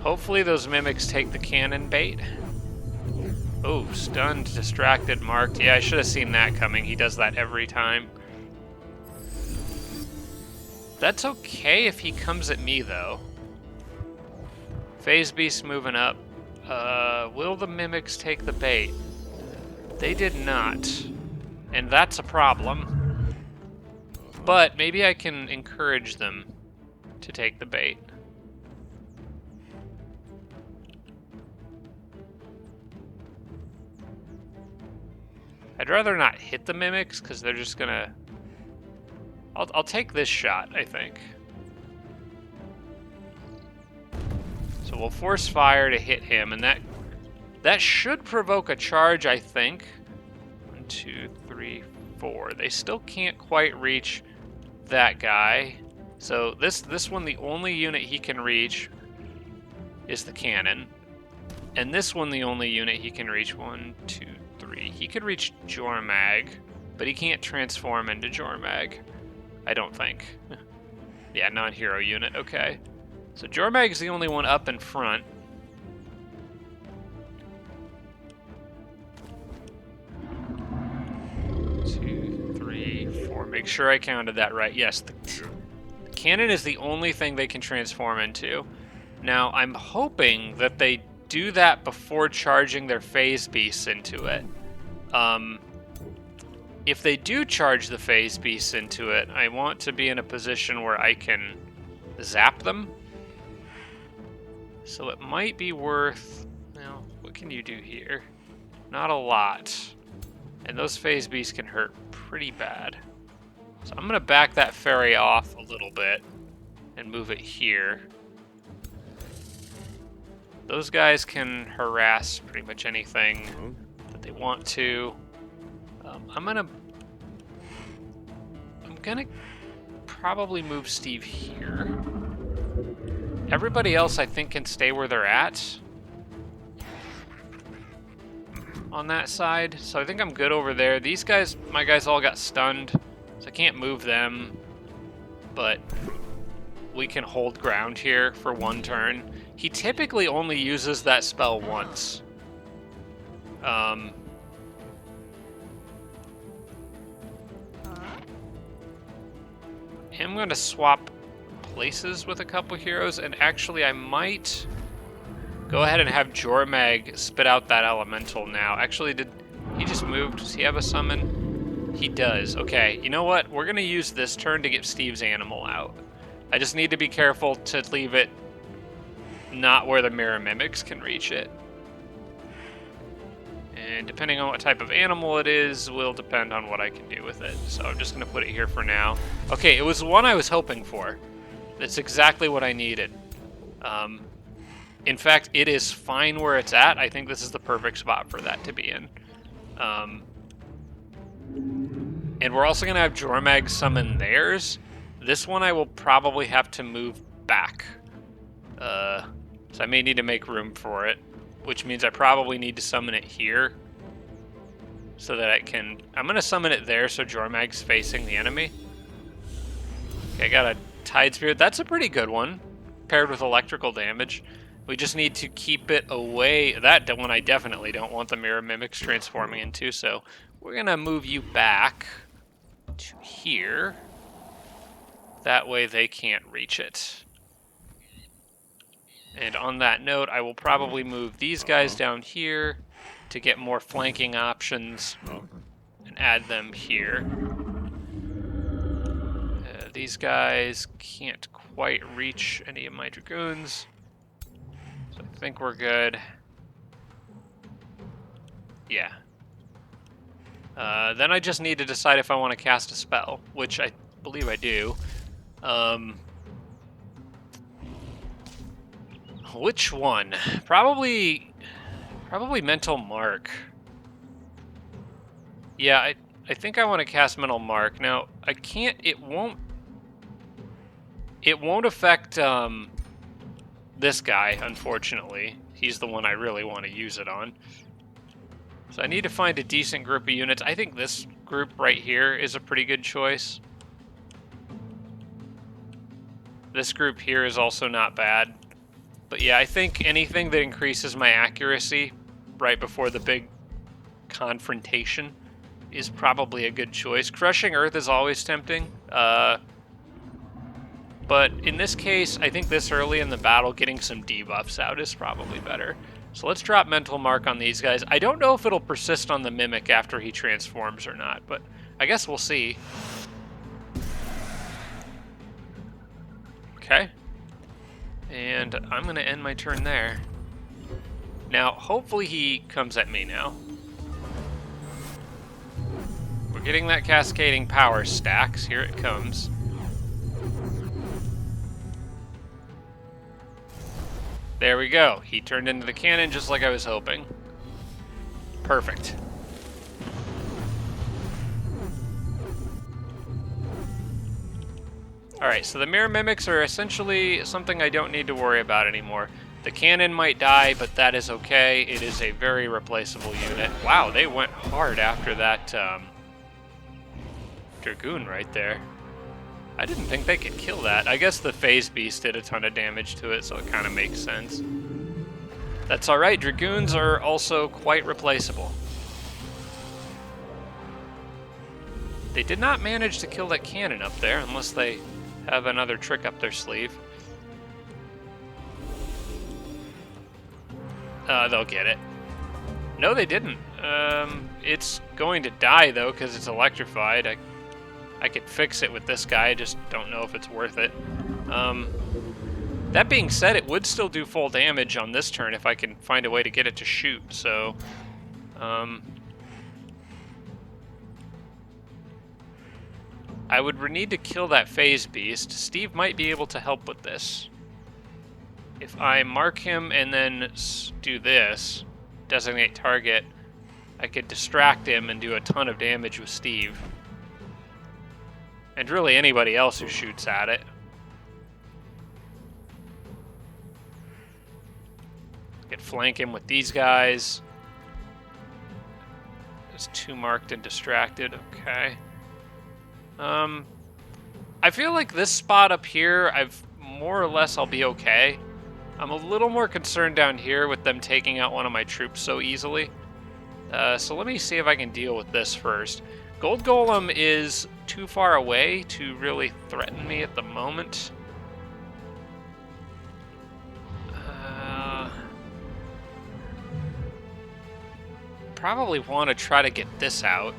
Speaker 1: Hopefully those mimics take the cannon bait. Oh, stunned, distracted, marked. Yeah, I should have seen that coming. He does that every time. That's okay if he comes at me, though. Phase Beast moving up. Will the mimics take the bait? They did not. And that's a problem. But maybe I can encourage them to take the bait. I'd rather not hit the mimics because they're just gonna... I'll take this shot, I think. So we'll force fire to hit him, and that should provoke a charge, I think. 1, 2, 3, 4. They still can't quite reach that guy. So this one, the only unit he can reach is the cannon. And this one, the only unit he can reach, 1, 2, 3. He could reach Jormag, but he can't transform into Jormag, I don't think. Yeah, non-hero unit, okay. So Jormag's the only one up in front. Two, three, four. Make sure I counted that right. Yes, the cannon is the only thing they can transform into. Now, I'm hoping that they do that before charging their phase beasts into it. If they do charge the phase beasts into it, I want to be in a position where I can zap them. So it might be worth... Well, what can you do here? Not a lot. And those phase beasts can hurt pretty bad. So I'm going to back that ferry off a little bit and move it here. Those guys can harass pretty much anything that they want to. I'm gonna probably move Steve here. Everybody else, I think, can stay where they're at on that side. So I think I'm good over there. These guys, my guys all got stunned, so I can't move them. But we can hold ground here for one turn. He typically only uses that spell once. I'm going to swap places with a couple heroes, and actually I might go ahead and have Jormag spit out that elemental now. Actually, did he just move? Does he have a summon? He does. Okay, you know what? We're going to use this turn to get Steve's animal out. I just need to be careful to leave it not where the mirror mimics can reach it. And depending on what type of animal it is, will depend on what I can do with it. So I'm just going to put it here for now. Okay, it was the one I was hoping for. That's exactly what I needed. In fact, it is fine where it's at. I think this is the perfect spot for that to be in. And we're also going to have Jormag summon theirs. This one I will probably have to move back. So I may need to make room for it, which means I probably need to summon it here so that I can... I'm going to summon it there so Jormag's facing the enemy. Okay, I got a Tide Spirit. That's a pretty good one, paired with electrical damage. We just need to keep it away. That one I definitely don't want the Mirror Mimics transforming into, so we're going to move you back to here. That way they can't reach it. And on that note, I will probably move these guys down here to get more flanking options and add them here. These guys can't quite reach any of my Dragoons, so I think we're good. Yeah. Then I just need to decide if I want to cast a spell, which I believe I do. Which one? Probably Mental Mark. Yeah, I think I want to cast Mental Mark. Now, I can't, it won't affect this guy, unfortunately. He's the one I really want to use it on. So I need to find a decent group of units. I think this group right here is a pretty good choice. This group here is also not bad. But yeah, I think anything that increases my accuracy right before the big confrontation is probably a good choice. Crushing Earth is always tempting. But in this case, I think this early in the battle, getting some debuffs out is probably better. So let's drop Mental Mark on these guys. I don't know if it'll persist on the Mimic after he transforms or not, but I guess we'll see. Okay. And I'm going to end my turn there. Now, hopefully he comes at me now. We're getting that cascading power stacks. Here it comes. There we go. He turned into the cannon just like I was hoping. Perfect. Alright, so the Mirror Mimics are essentially something I don't need to worry about anymore. The cannon might die, but that is okay. It is a very replaceable unit. Wow, they went hard after that Dragoon right there. I didn't think they could kill that. I guess the Phase Beast did a ton of damage to it, so it kind of makes sense. That's alright, Dragoons are also quite replaceable. They did not manage to kill that cannon up there, unless they have another trick up their sleeve. They'll get it. No, they didn't. It's going to die, though, because it's electrified. I could fix it with this guy, I just don't know if it's worth it. That being said, it would still do full damage on this turn if I can find a way to get it to shoot, so... I would need to kill that phase beast. Steve might be able to help with this. If I mark him and then do this, designate target, I could distract him and do a ton of damage with Steve. And really anybody else who shoots at it. Could flank him with these guys. There's 2 marked and distracted, okay. I feel like this spot up here, more or less I'll be okay. I'm a little more concerned down here with them taking out one of my troops so easily. So let me see if I can deal with this first. Gold Golem is too far away to really threaten me at the moment. Probably want to try to get this out.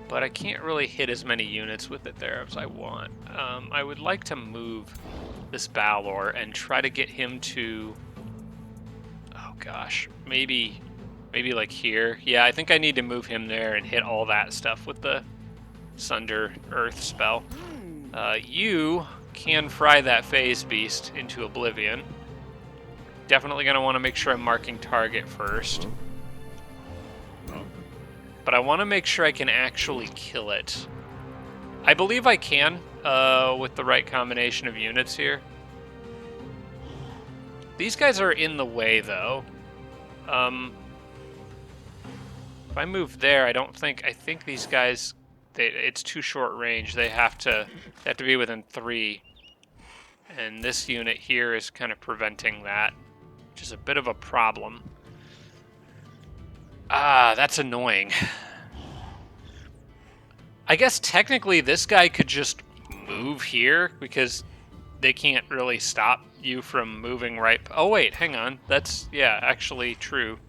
Speaker 1: But I can't really hit as many units with it there as I want. I would like to move this Balor and try to get him to... Oh gosh, maybe like here. Yeah, I think I need to move him there and hit all that stuff with the Sunder Earth spell. You can fry that phase beast into oblivion. Definitely going to want to make sure I'm marking target first. But I want to make sure I can actually kill it. I believe I can, with the right combination of units here. These guys are in the way, though. If I move there, I think these guys, it's too short range. They have to be within 3. And this unit here is kind of preventing that, which is a bit of a problem. Ah, that's annoying. I guess technically this guy could just move here because they can't really stop you from moving right... Oh wait, hang on. That's, yeah, actually true.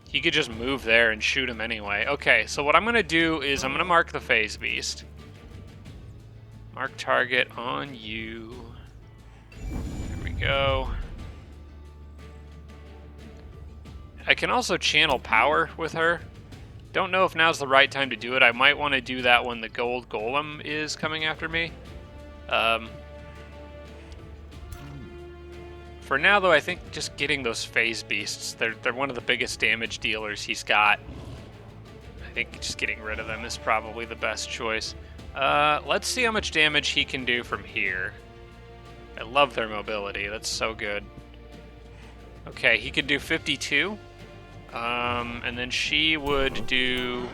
Speaker 1: He could just move there and shoot him anyway. Okay, so what I'm going to do is I'm going to mark the phase beast. Mark target on you. There we go. I can also channel power with her. Don't know if now's the right time to do it. I might want to do that when the gold golem is coming after me. For now, though, I think just getting those phase beasts, they're one of the biggest damage dealers he's got. I think just getting rid of them is probably the best choice. Let's see how much damage he can do from here. I love their mobility. That's so good. Okay, he could do 52. And then she would do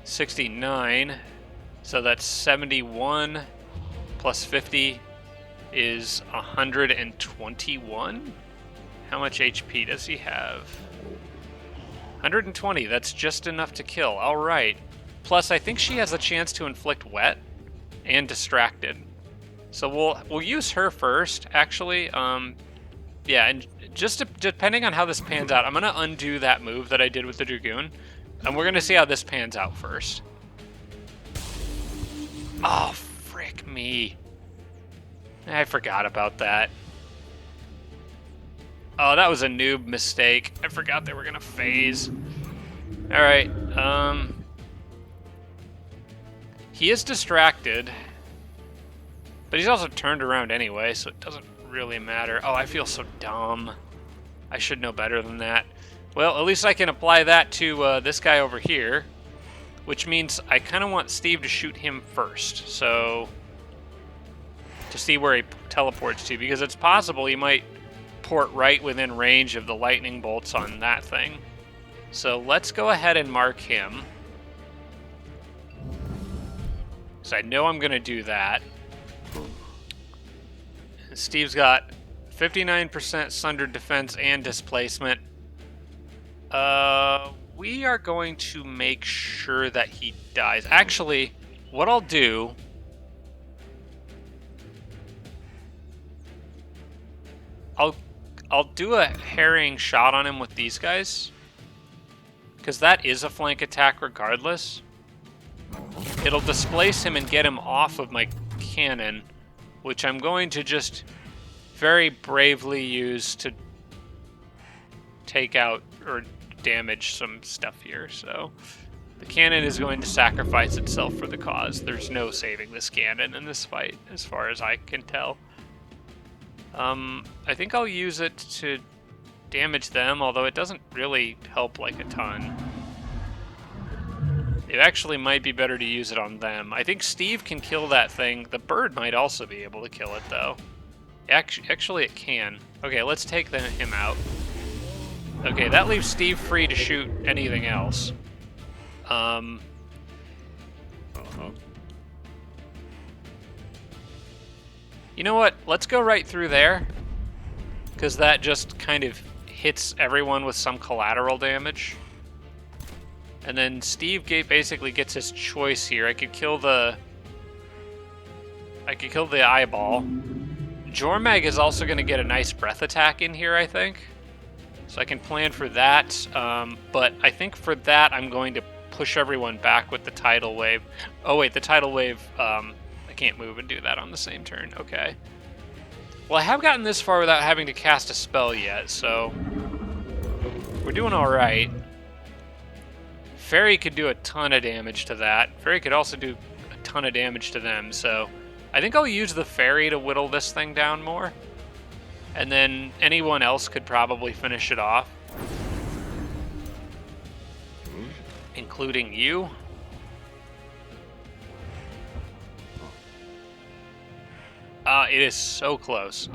Speaker 1: 69. So that's 71 plus 50 is 121. How much HP does he have? 120. That's just enough to kill. All right. Plus, I think she has a chance to inflict wet and distracted. So we'll use her first, actually. Yeah, and just depending on how this pans out, I'm going to undo that move that I did with the Dragoon. And we're going to see how this pans out first. Oh, frick me. I forgot about that. Oh, that was a noob mistake. I forgot they were going to phase. Alright, he is distracted. But he's also turned around anyway, so it doesn't really matter. Oh, I feel so dumb. I should know better than that. Well, at least I can apply that to this guy over here, which means I kind of want Steve to shoot him first, so to see where he teleports to, because it's possible he might port right within range of the lightning bolts on that thing. So let's go ahead and mark him, because I know I'm going to do that. Steve's got 59% sundered defense and displacement. We are going to make sure that he dies. Actually, what I'll do... I'll do a harrying shot on him with these guys. Because that is a flank attack regardless. It'll displace him and get him off of my cannon, which I'm going to just very bravely use to take out or damage some stuff here. So the cannon is going to sacrifice itself for the cause. There's no saving this cannon in this fight, as far as I can tell. I think I'll use it to damage them, although it doesn't really help like a ton. It actually might be better to use it on them. I think Steve can kill that thing. The bird might also be able to kill it, though. Actually, it can. Okay, let's take him out. Okay, that leaves Steve free to shoot anything else. You know what? Let's go right through there, because that just kind of hits everyone with some collateral damage. And then Steve basically gets his choice here. I could kill the eyeball. Jormag is also going to get a nice breath attack in here, I think. So I can plan for that. But I think for that, I'm going to push everyone back with the tidal wave. Oh, wait, the tidal wave... I can't move and do that on the same turn. Okay. Well, I have gotten this far without having to cast a spell yet, so... we're doing alright. Fairy could do a ton of damage to that. Fairy could also do a ton of damage to them, so... I think I'll use the Fairy to whittle this thing down more. And then anyone else could probably finish it off. Including you. It is so close.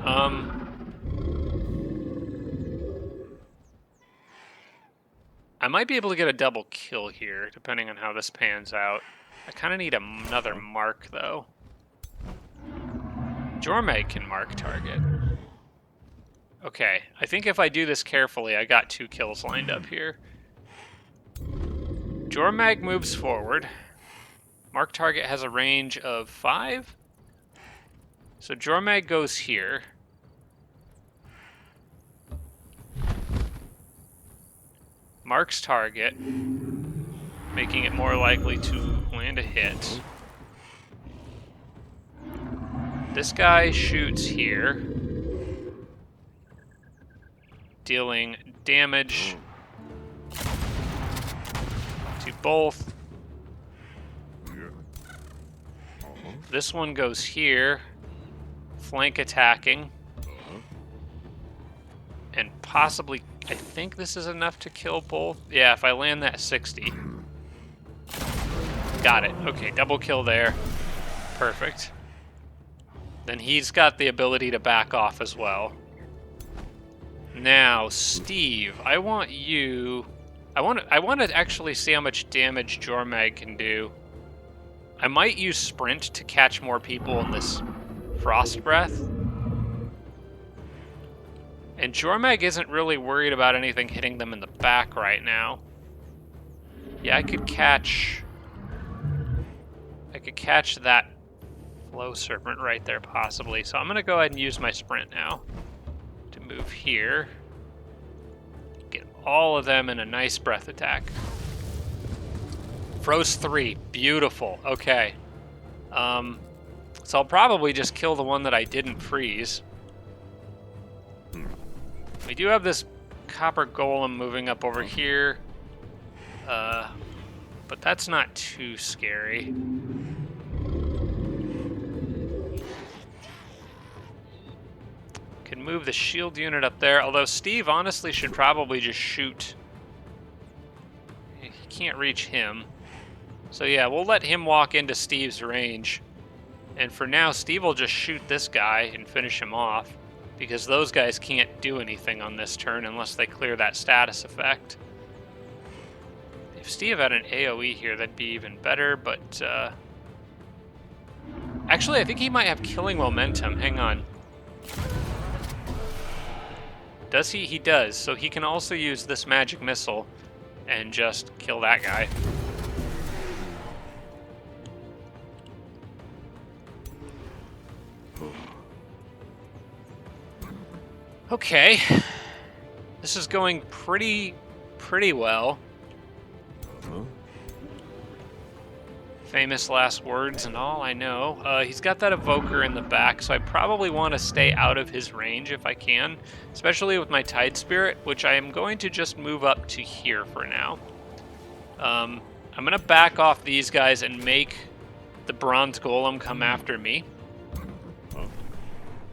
Speaker 1: I might be able to get a double kill here, depending on how this pans out. I kind of need another mark, though. Jormag can mark target. Okay, I think if I do this carefully, I got 2 kills lined up here. Jormag moves forward. Mark target has a range of 5. So Jormag goes here. Marks target, making it more likely to land a hit. This guy shoots here, dealing damage to both. This one goes here, flank attacking, and possibly, I think this is enough to kill both. Yeah, if I land that 60. Got it. Okay, double kill there. Perfect. Then he's got the ability to back off as well. Now, Steve, I want you... I want to actually see how much damage Jormag can do. I might use Sprint to catch more people in this Frost Breath. And Jormag isn't really worried about anything hitting them in the back right now. Yeah, I could catch that Flow Serpent right there, possibly. So I'm going to go ahead and use my Sprint now to move here. Get all of them in a nice breath attack. Froze 3. Beautiful. Okay. So I'll probably just kill the one that I didn't freeze. We do have this copper golem moving up over here. But that's not too scary. Can move the shield unit up there, although Steve honestly should probably just shoot. He can't reach him. So yeah, we'll let him walk into Steve's range. And for now, Steve will just shoot this guy and finish him off, because those guys can't do anything on this turn unless they clear that status effect. If Steve had an AoE here, that'd be even better, but... Actually, I think he might have killing momentum. Hang on. Does he? He does. So he can also use this magic missile and just kill that guy. Okay. This is going pretty well. Famous last words and all, I know. He's got that evoker in the back, so I probably want to stay out of his range if I can, especially with my Tide Spirit, which I am going to just move up to here for now. I'm going to back off these guys and make the Bronze Golem come after me.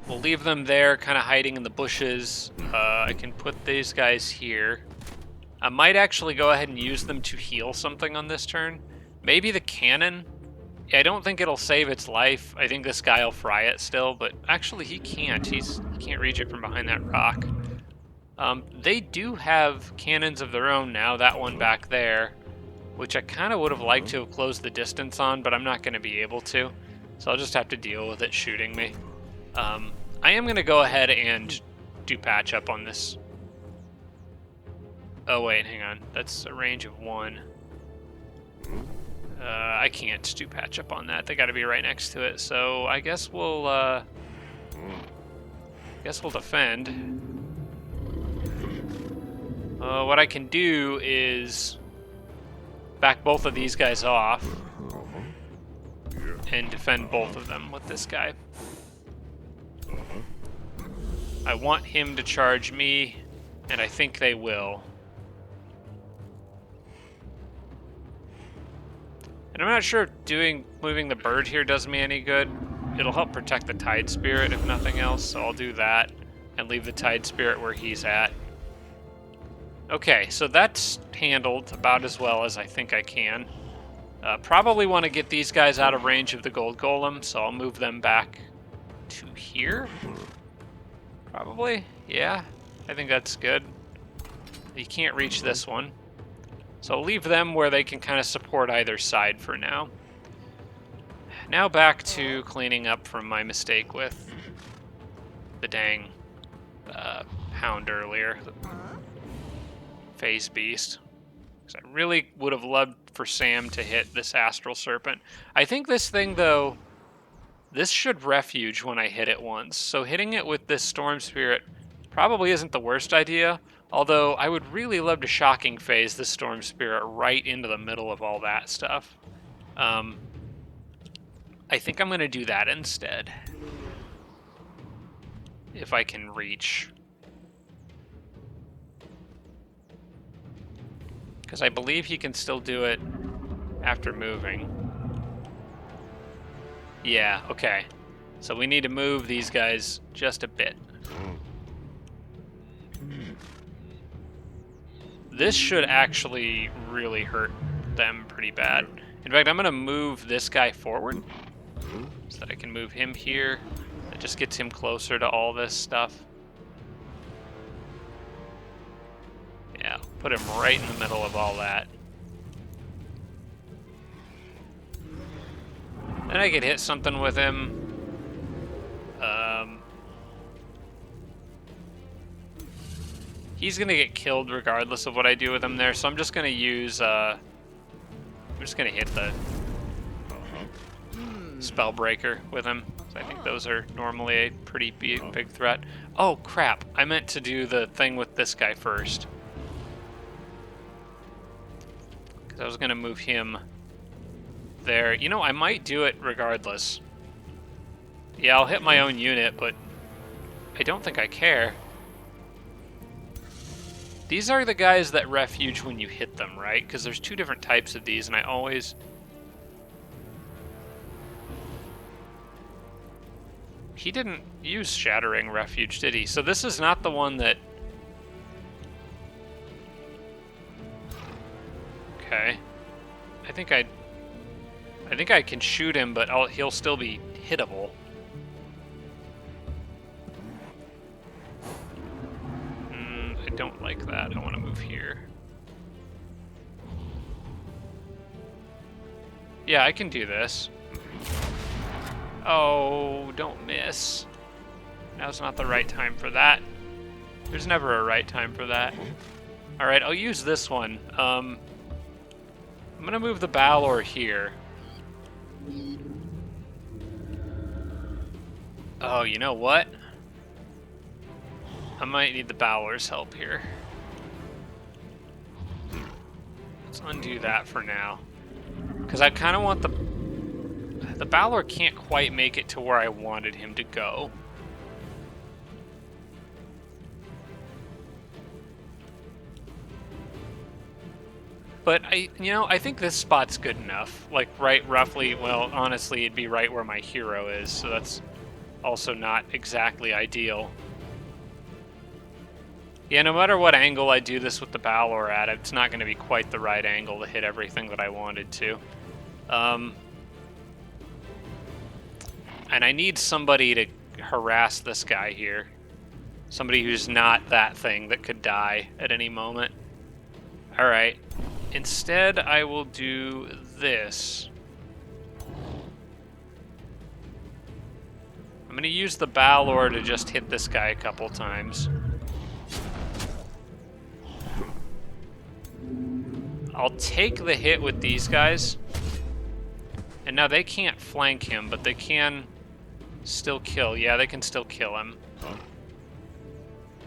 Speaker 1: We'll leave them there, kind of hiding in the bushes. I can put these guys here. I might actually go ahead and use them to heal something on this turn. Maybe the cannon. Yeah, I don't think it'll save its life. I think this guy will fry it still, but actually he can't. He can't reach it from behind that rock. They do have cannons of their own now, that one back there, which I kind of would have liked to have closed the distance on, but I'm not going to be able to. So I'll just have to deal with it shooting me. I am going to go ahead and do patch up on this. Oh wait, hang on. That's a range of 1. I can't do patch up on that. They got to be right next to it. So I guess we'll defend. What I can do is back both of these guys off and defend both of them with this guy. I want him to charge me, and I think they will. And I'm not sure if moving the bird here does me any good. It'll help protect the Tide Spirit, if nothing else, so I'll do that and leave the Tide Spirit where he's at. Okay, so that's handled about as well as I think I can. Probably want to get these guys out of range of the Gold Golem, so I'll move them back to here. Probably, yeah. I think that's good. You can't reach this one. So I'll leave them where they can kind of support either side for now. Now back to cleaning up from my mistake with the dang hound earlier. Phase Beast. Because I really would have loved for Sam to hit this Astral Serpent. I think this thing, though, this should refuge when I hit it once. So hitting it with this Storm Spirit probably isn't the worst idea. Although I would really love to Shocking Phase the Storm Spirit right into the middle of all that stuff. I think I'm going to do that instead. If I can reach. Because I believe he can still do it after moving. Yeah, okay. So we need to move these guys just a bit. This should actually really hurt them pretty bad. In fact, I'm going to move this guy forward so that I can move him here. It just gets him closer to all this stuff. Yeah, put him right in the middle of all that. Then I could hit something with him. He's gonna get killed regardless of what I do with him there, so I'm just gonna use, I'm just gonna hit the Spellbreaker with him. So I think those are normally a pretty big threat. Oh crap, I meant to do the thing with this guy first. Because I was gonna move him there. You know, I might do it regardless. Yeah, I'll hit my own unit, but I don't think I care. These are the guys that refuge when you hit them, right? Because there's 2 different types of these, and I always... He didn't use Shattering Refuge, did he? So this is not the one that... Okay. I think I can shoot him, but he'll still be hittable. I don't like that. I want to move here. Yeah, I can do this. Oh, don't miss. Now's not the right time for that. There's never a right time for that. Alright, I'll use this one. I'm gonna move the Balor here. Oh, you know what? I might need the Balor's help here. Let's undo that for now. Because I kind of want the Balor can't quite make it to where I wanted him to go. But I think this spot's good enough. Like right roughly, well, honestly, it'd be right where my hero is, so that's also not exactly ideal. Yeah, no matter what angle I do this with the Balor at, it's not going to be quite the right angle to hit everything that I wanted to. And I need somebody to harass this guy here. Somebody who's not that thing that could die at any moment. Alright. Instead, I will do this. I'm going to use the Balor to just hit this guy a couple times. I'll take the hit with these guys. And now they can't flank him, but they can still kill. Yeah, they can still kill him.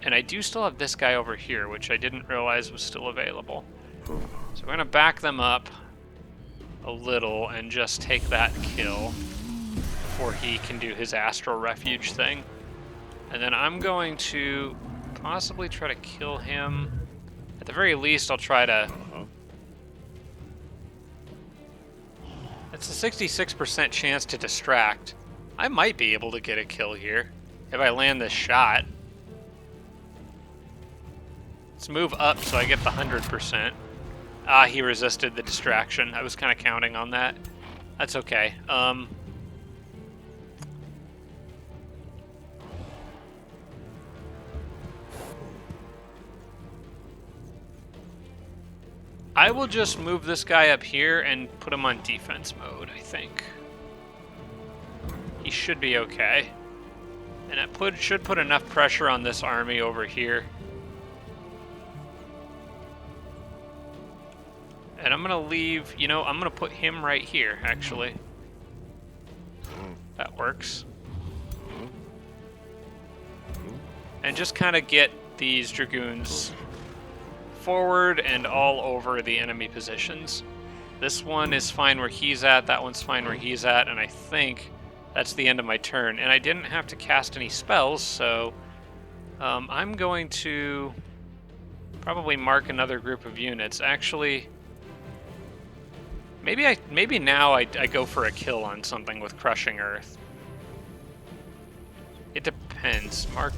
Speaker 1: And I do still have this guy over here, which I didn't realize was still available. So we're going to back them up a little and just take that kill before he can do his astral refuge thing. And then I'm going to possibly try to kill him. At the very least, I'll try to... It's a 66% chance to distract. I might be able to get a kill here if I land this shot. Let's move up so I get the 100%. Ah, he resisted the distraction. I was kind of counting on that. That's okay. I will just move this guy up here and put him on defense mode, I think. He should be okay. And it should put enough pressure on this army over here. And I'm going to leave, I'm going to put him right here, actually. That works. And just kind of get these Dragoons forward and all over the enemy positions. This one is fine where he's at, that one's fine where he's at, and I think that's the end of my turn. And I didn't have to cast any spells, so I'm going to probably mark another group of units. Actually... Maybe now I go for a kill on something with Crushing Earth. It depends. Mark.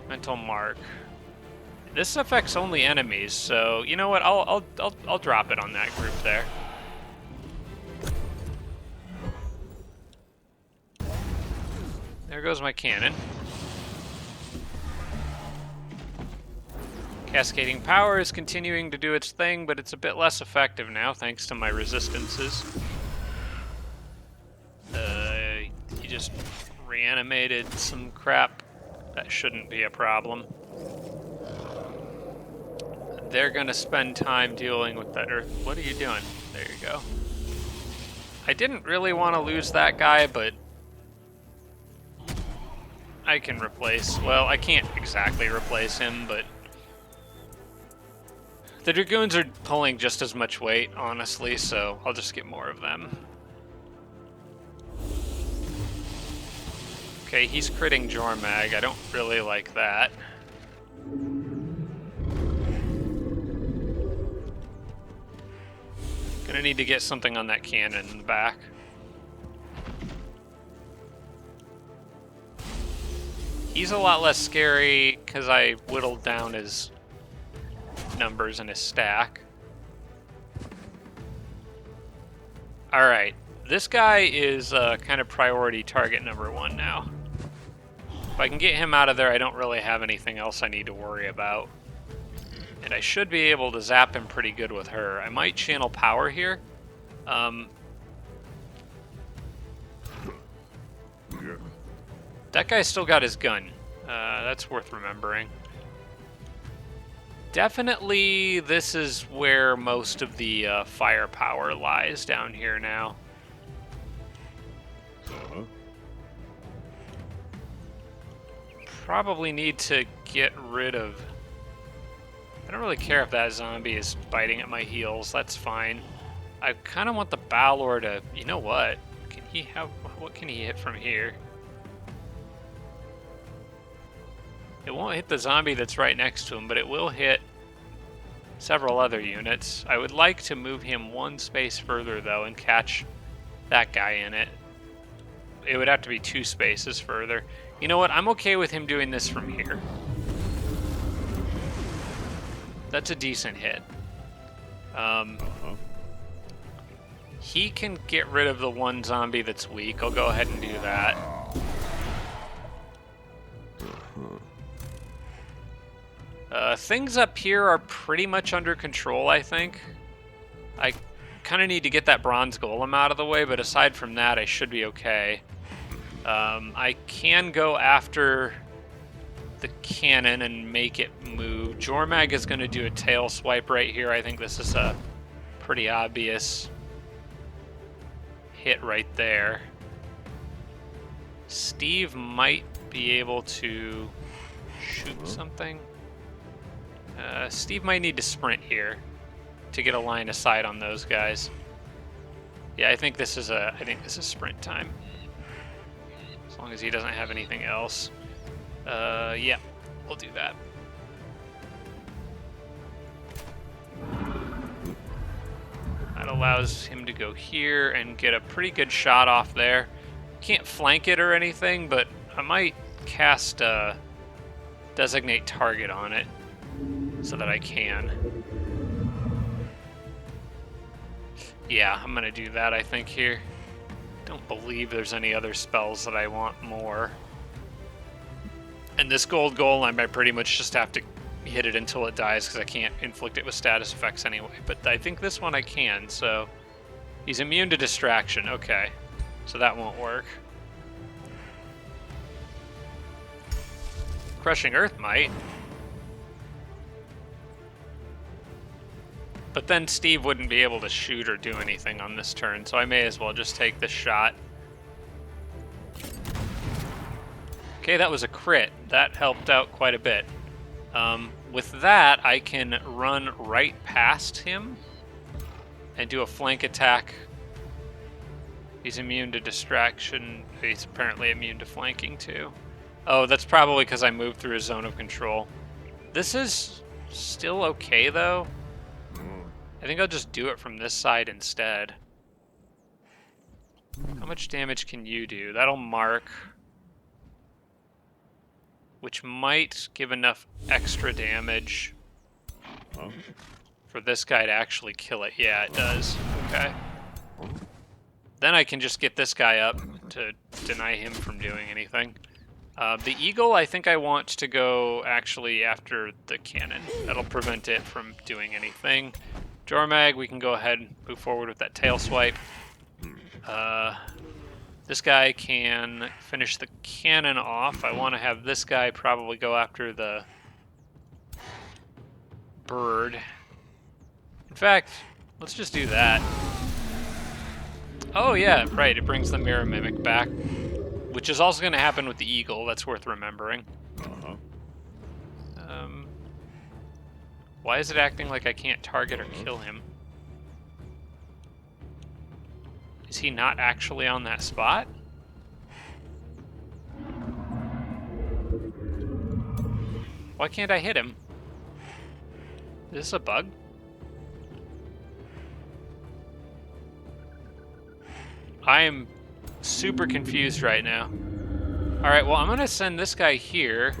Speaker 1: Mental mark. This affects only enemies, so you know what? I'll drop it on that group there. There goes my cannon. Cascading Power is continuing to do its thing, but it's a bit less effective now, thanks to my resistances. He just reanimated some crap. That shouldn't be a problem. They're gonna spend time dealing with that Earth. What are you doing? There you go. I didn't really want to lose that guy, but I can replace... Well, I can't exactly replace him, but... The Dragoons are pulling just as much weight, honestly, so I'll just get more of them. Okay, he's critting Jormag. I don't really like that. Gonna need to get something on that cannon in the back. He's a lot less scary because I whittled down his numbers in his stack. Alright, this guy is kind of priority target number 1 now. If I can get him out of there, I don't really have anything else I need to worry about. And I should be able to zap him pretty good with her. I might channel power here. That guy's still got his gun. That's worth remembering. Definitely, this is where most of the firepower lies down here now. probably need to get rid of... I don't really care if that zombie is biting at my heels. That's fine. I kind of want the Balor to... You know what? Can he have... What can he hit from here? It won't hit the zombie that's right next to him, but it will hit several other units. I would like to move him one space further, though, and catch that guy in it. It would have to be 2 spaces further. You know what? I'm okay with him doing this from here. That's a decent hit. He can get rid of the one zombie that's weak. I'll go ahead and do that. Things up here are pretty much under control, I think. I kind of need to get that bronze golem out of the way, but aside from that, I should be okay. I can go after the cannon and make it move. Jormag is going to do a tail swipe right here. I think this is a pretty obvious hit right there. Steve might be able to shoot something. Steve might need to sprint here to get a line of sight on those guys. Yeah, I think this is sprint time. As long as he doesn't have anything else. Yeah, we'll do that. That allows him to go here and get a pretty good shot off there. Can't flank it or anything, but I might cast designate target on it so that I can. Yeah, I'm gonna do that, I think, here. Don't believe there's any other spells that I want more. And this gold golem, I pretty much just have to hit it until it dies because I can't inflict it with status effects anyway. But I think this one I can, so... He's immune to distraction, okay. So that won't work. Crushing Earth might. But then Steve wouldn't be able to shoot or do anything on this turn, so I may as well just take this shot. Okay, that was a crit. That helped out quite a bit. With that, I can run right past him and do a flank attack. He's immune to distraction. He's apparently immune to flanking too. Oh, that's probably because I moved through his zone of control. This is still okay, though. I think I'll just do it from this side instead. How much damage can you do? That'll mark. Which might give enough extra damage for this guy to actually kill it. Yeah, it does. Okay. Then I can just get this guy up to deny him from doing anything. The eagle, I think I want to go actually after the cannon. That'll prevent it from doing anything. Jormag, we can go ahead and move forward with that tail swipe. This guy can finish the cannon off. I want to have this guy probably go after the bird. In fact, let's just do that. Oh yeah, right, it brings the mirror mimic back, which is also going to happen with the eagle. That's worth remembering. Why is it acting like I can't target or kill him? Is he not actually on that spot? Why can't I hit him? Is this a bug? I am super confused right now. Alright, well, I'm going to send this guy here.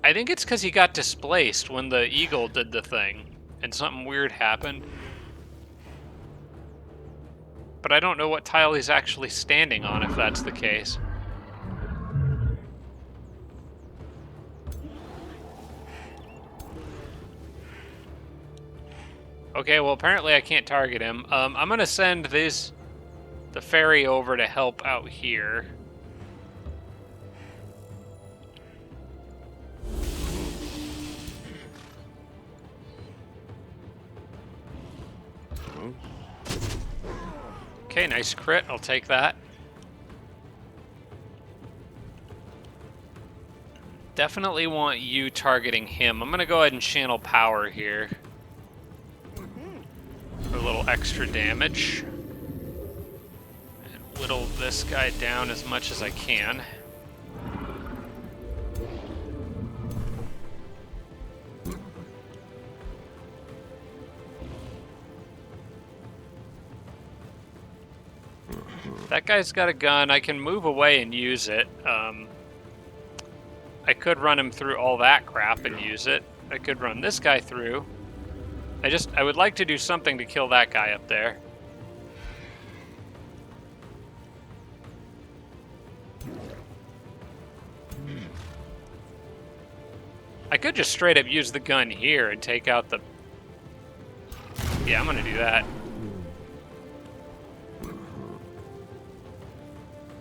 Speaker 1: I think it's because he got displaced when the eagle did the thing, and something weird happened. But I don't know what tile he's actually standing on, if that's the case. Okay, well, apparently I can't target him. I'm gonna send the ferry over to help out here. Okay, nice crit. I'll take that. Definitely want you targeting him. I'm going to go ahead and channel power here. For a little extra damage. And whittle this guy down as much as I can. That guy's got a gun. I can move away and use it. I could run him through all that crap and use it. I could run this guy through. I would like to do something to kill that guy up there. I could just straight up use the gun here and take out the... Yeah, I'm gonna do that.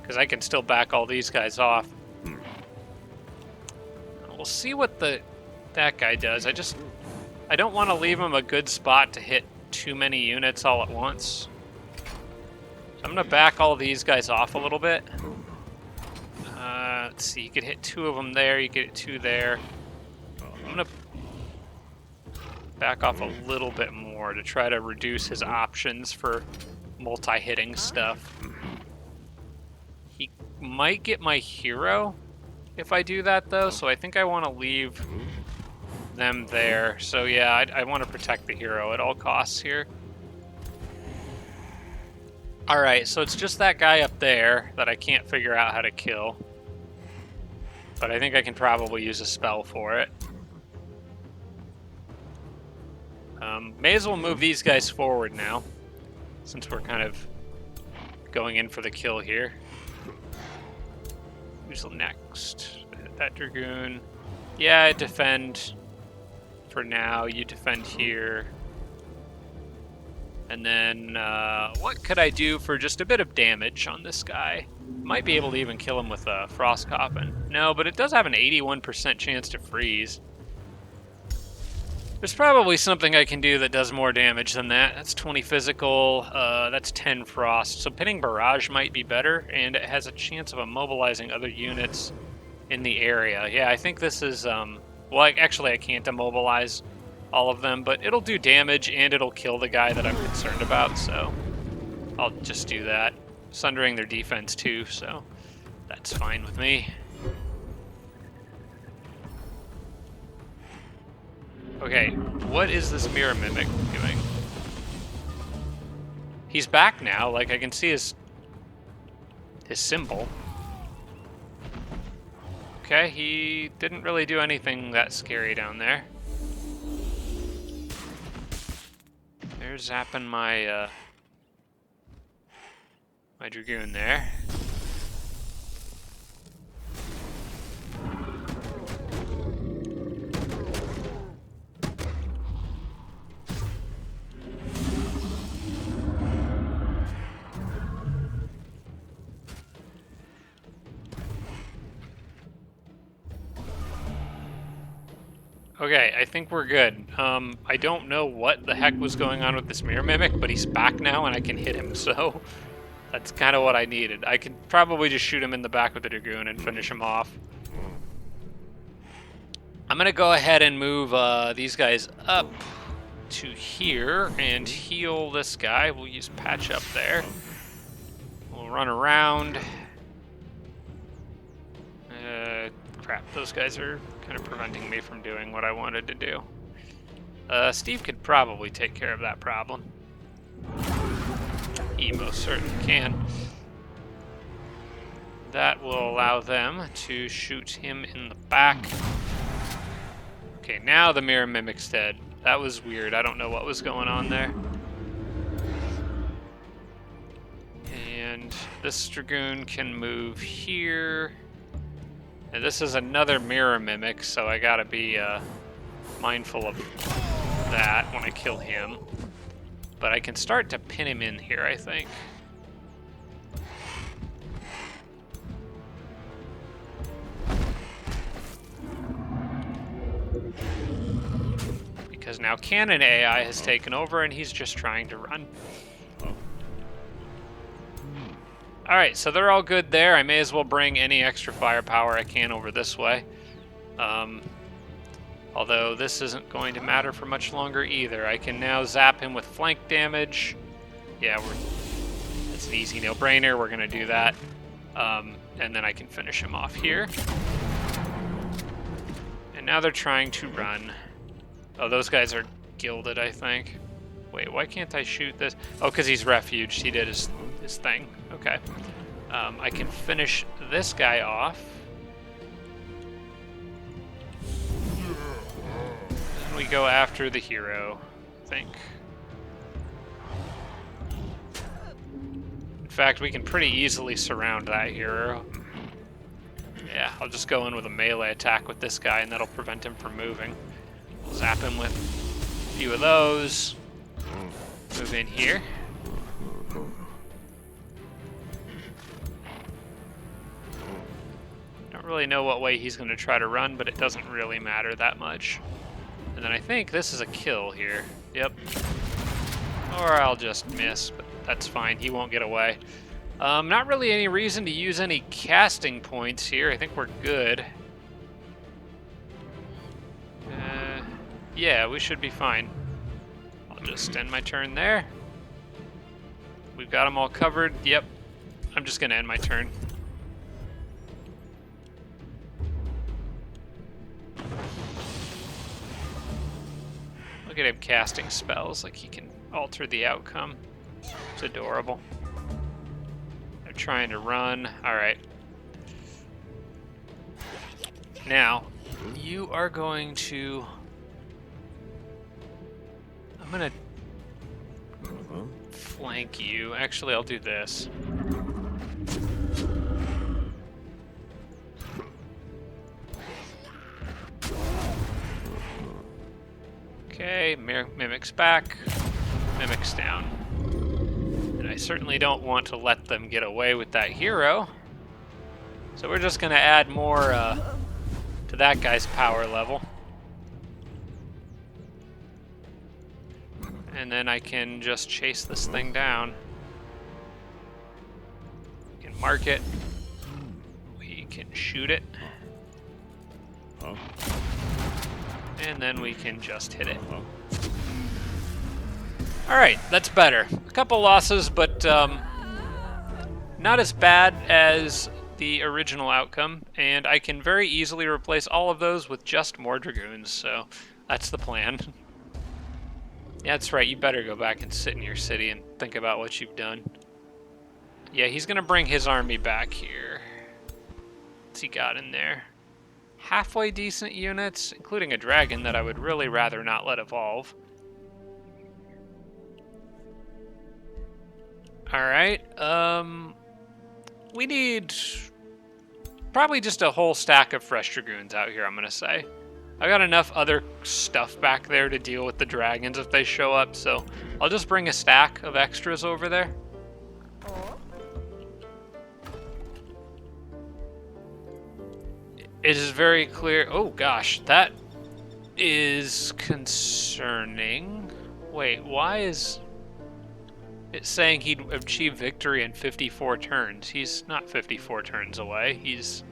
Speaker 1: Because I can still back all these guys off. We'll see what that guy does. I don't want to leave him a good spot to hit too many units all at once. So I'm going to back all these guys off a little bit. Let's see, you could hit 2 of them there, you could hit 2 there. I'm going to back off a little bit more to try to reduce his options for multi-hitting stuff. He might get my hero if I do that, though, so I think I want to leave them there. So yeah, I want to protect the hero at all costs here. Alright, so it's just that guy up there that I can't figure out how to kill. But I think I can probably use a spell for it. May as well move these guys forward now, since we're kind of going in for the kill here. Who's next? That Dragoon. Yeah, I defend for now. You defend here. And then, what could I do for just a bit of damage on this guy? Might be able to even kill him with a Frost Coffin. No, but it does have an 81% chance to freeze. There's probably something I can do that does more damage than that. That's 20 physical, that's 10 frost. So Pinning Barrage might be better, and it has a chance of immobilizing other units in the area. Yeah, I think this is, well, actually I can't immobilize all of them, but it'll do damage and it'll kill the guy that I'm concerned about, so I'll just do that. Sundering their defense too, so that's fine with me. Okay, what is this Mirror Mimic doing? He's back now, like I can see his symbol. Okay, he didn't really do anything that scary down there. There's zapping my my Dragoon there. Okay, I think we're good. I don't know what the heck was going on with this Mirror Mimic, but he's back now and I can hit him, so that's kind of what I needed. I could probably just shoot him in the back with the Dragoon and finish him off. I'm going to go ahead and move these guys up to here and heal this guy. We'll use Patch Up there. We'll run around. Crap, those guys are kind of preventing me from doing what I wanted to do. Steve could probably take care of that problem. He most certainly can. That will allow them to shoot him in the back. Okay, now the Mirror Mimic's dead. That was weird. I don't know what was going on there. And this Dragoon can move here. And this is another Mirror Mimic, so I gotta be mindful of that when I kill him. But I can start to pin him in here, I think. Because now Cannon AI has taken over and he's just trying to run. Alright, so they're all good there. I may as well bring any extra firepower I can over this way. Although this isn't going to matter for much longer either. I can now zap him with flank damage. Yeah, it's an easy no-brainer. We're going to do that. And then I can finish him off here. And now they're trying to run. Oh, those guys are gilded, I think. Wait, why can't I shoot this? Oh, because he's refuged. He did his thing. Okay. I can finish this guy off. And we go after the hero, I think. In fact, we can pretty easily surround that hero. Yeah, I'll just go in with a melee attack with this guy, and that'll prevent him from moving. We'll zap him with a few of those. Move in here. Don't really know what way he's going to try to run, but it doesn't really matter that much. And then I think this is a kill here. Yep. Or I'll just miss, but that's fine. He won't get away. Not really any reason to use any casting points here. I think we're good. Yeah, we should be fine. I'll just end my turn there. We've got them all covered. Yep. I'm just going to end my turn. Look at him casting spells like he can alter the outcome. It's adorable. They're trying to run. Alright. Now, you are going to... I'm going to flank you. Actually, I'll do this. Okay, Mimic's back. Mimic's down. And I certainly don't want to let them get away with that hero. So we're just going to add more to that guy's power level. And then I can just chase this thing down. We can mark it. We can shoot it. And then we can just hit it. Alright, that's better. A couple losses, but not as bad as the original outcome. And I can very easily replace all of those with just more Dragoons, so that's the plan. Yeah, that's right. You better go back and sit in your city and think about what you've done. Yeah, he's going to bring his army back here. What's he got in there? Halfway decent units, including a dragon that I would really rather not let evolve. Alright, we need probably just a whole stack of fresh Dragoons out here, I'm going to say. I got enough other stuff back there to deal with the dragons if they show up, so I'll just bring a stack of extras over there. It is very clear. Oh gosh, that is concerning. Wait, why is it saying he'd achieve victory in 54 turns? He's not 54 turns away. He's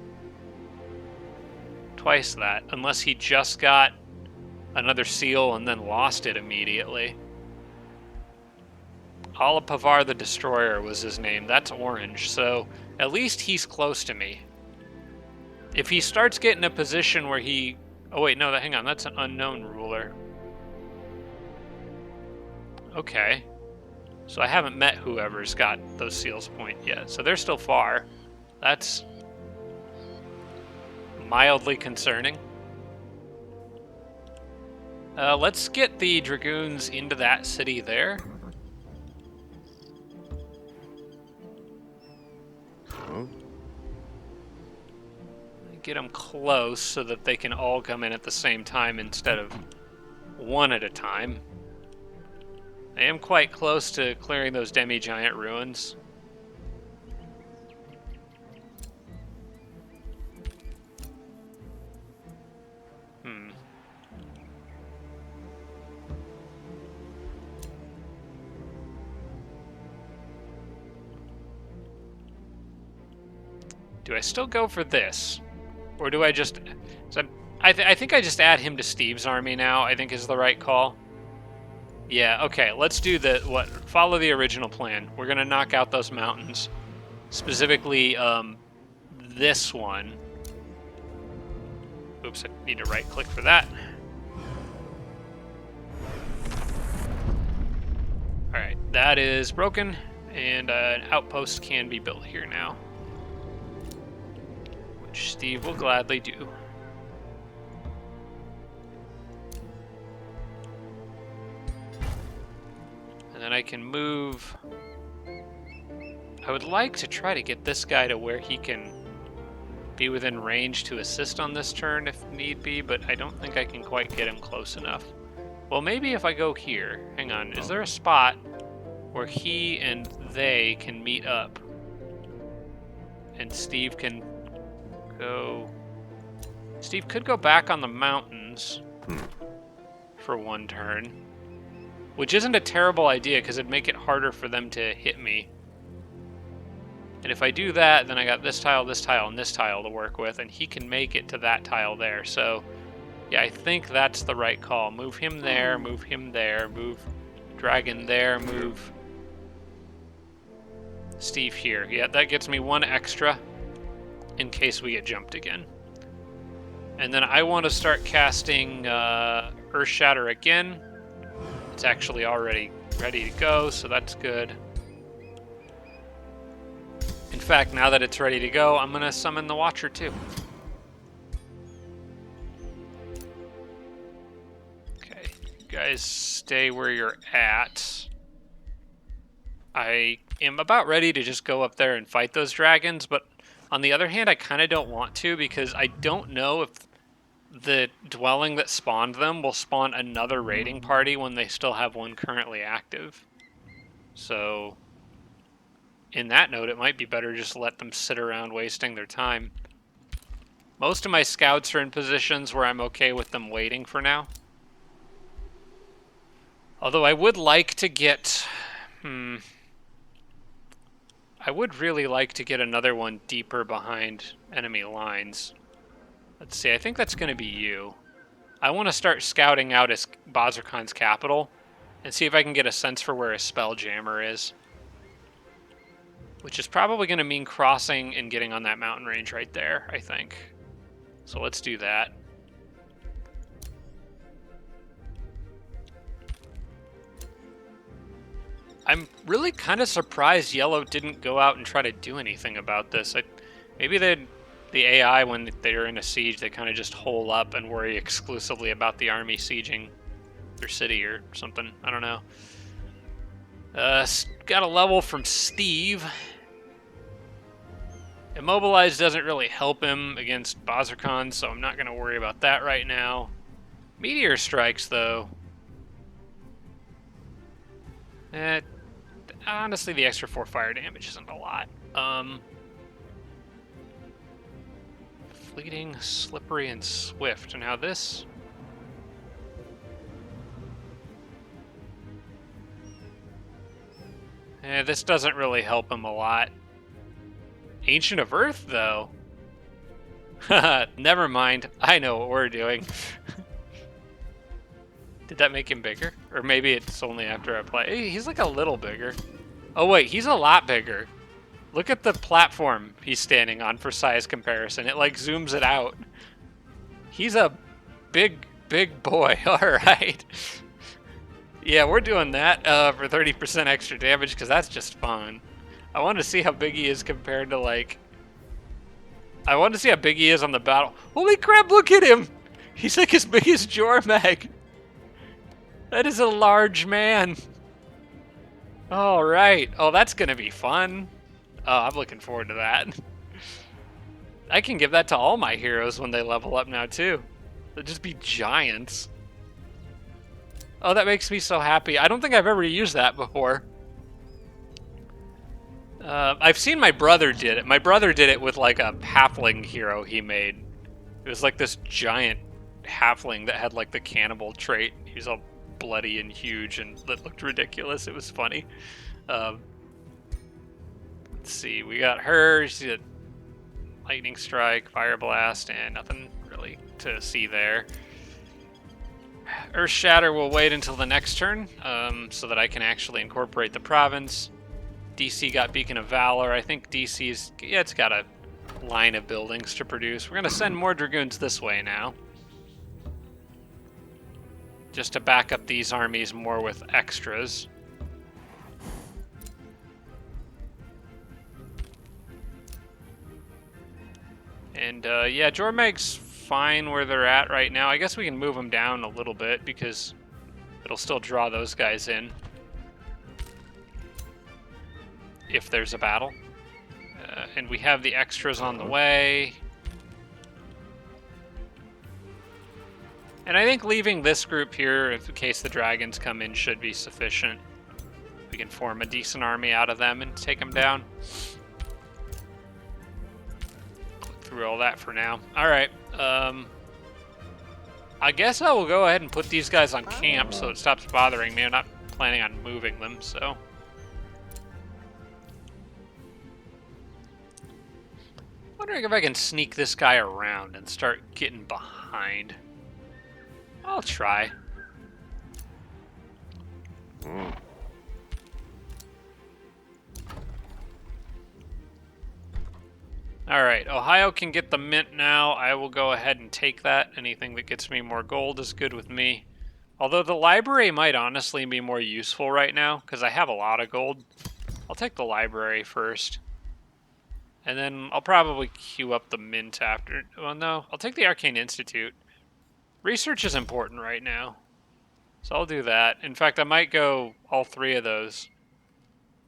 Speaker 1: twice that, unless he just got another seal and then lost it immediately. Alapavar the Destroyer was his name. That's orange, so at least he's close to me. If he starts getting a position where he... Oh wait, no, hang on, that's an unknown ruler. Okay. So I haven't met whoever's got those seals point yet, so they're still far. That's mildly concerning. Let's get the Dragoons into that city there. Get them close so that they can all come in at the same time instead of one at a time. I am quite close to clearing those demi-giant ruins. Do I still go for this? Or do I just... So I think I just add him to Steve's army now, I think is the right call. Yeah, okay, let's do follow the original plan. We're gonna knock out those mountains. Specifically, this one. Oops, I need to right-click for that. Alright, that is broken, and an outpost can be built here now. Which Steve will gladly do. And then I can move... I would like to try to get this guy to where he can be within range to assist on this turn if need be, but I don't think I can quite get him close enough. Well, maybe if I go here... Hang on, is there a spot where he and they can meet up? And Steve can go... Steve could go back on the mountains for one turn. Which isn't a terrible idea, because it'd make it harder for them to hit me. And if I do that, then I got this tile, and this tile to work with, and he can make it to that tile there. So, yeah, I think that's the right call. Move him there, move him there, move Dragon there, move Steve here. Yeah, that gets me one extra in case we get jumped again. And then I want to start casting Earth Shatter again. It's actually already ready to go, so that's good. In fact, now that it's ready to go, I'm going to summon the Watcher too. Okay, you guys stay where you're at. I am about ready to just go up there and fight those dragons, but on the other hand, I kind of don't want to because I don't know if the dwelling that spawned them will spawn another raiding party when they still have one currently active. So, in that note, it might be better just let them sit around wasting their time. Most of my scouts are in positions where I'm okay with them waiting for now. Although I would like to get... I would really like to get another one deeper behind enemy lines. Let's see, I think that's going to be you. I want to start scouting out his Bazirkan's capital and see if I can get a sense for where his Spelljammer is. Which is probably going to mean crossing and getting on that mountain range right there, I think. So let's do that. I'm really kind of surprised Yellow didn't go out and try to do anything about this. Maybe the AI, when they're in a siege, they kind of just hole up and worry exclusively about the army sieging their city or something. I don't know. Got a level from Steve. Immobilize doesn't really help him against Bazirkan, so I'm not going to worry about that right now. Meteor strikes, though. Honestly, the extra 4 fire damage isn't a lot. Fleeting, slippery, and swift. Now this... this doesn't really help him a lot. Ancient of Earth, though. Never mind. I know what we're doing. Did that make him bigger? Or maybe it's only after I play. Hey, he's like a little bigger. Oh, wait. He's a lot bigger. Look at the platform he's standing on for size comparison. It, like, zooms it out. He's a big, big boy. All right. Yeah, we're doing that for 30% extra damage because that's just fun. I want to see how big he is compared to, like... I want to see how big he is on the battle. Holy crap, look at him! He's like as big as Jormag. That is a large man. All right. Oh, that's going to be fun. Oh, I'm looking forward to that. I can give that to all my heroes when they level up now, too. They'll just be giants. Oh, that makes me so happy. I don't think I've ever used that before. I've seen my brother did it. My brother did it with, like, a halfling hero he made. It was like this giant halfling that had, like, the cannibal trait. He was all bloody and huge, and that looked ridiculous. It was funny. Let's see. We got her. She's lightning strike, fire blast, and nothing really to see there. Earth Shatter will wait until the next turn, so that I can actually incorporate the province. DC got Beacon of Valor. I think DC's, yeah, it's got a line of buildings to produce. We're going to send more Dragoons this way now, just to back up these armies more with extras. And yeah, Jormag's fine where they're at right now. I guess we can move them down a little bit because it'll still draw those guys in if there's a battle. And we have the extras on the way. And I think leaving this group here, in case the dragons come in, should be sufficient. We can form a decent army out of them and take them down. Click through all that for now. All right. I guess I will go ahead and put these guys on camp so it stops bothering me. I'm not planning on moving them, so. Wondering if I can sneak this guy around and start getting behind. I'll try. Alright, Ohio can get the mint now. I will go ahead and take that. Anything that gets me more gold is good with me. Although the library might honestly be more useful right now, because I have a lot of gold. I'll take the library first. And then I'll probably queue up the mint after. Well, no, I'll take the Arcane Institute. Research is important right now, so I'll do that. In fact, I might go all three of those.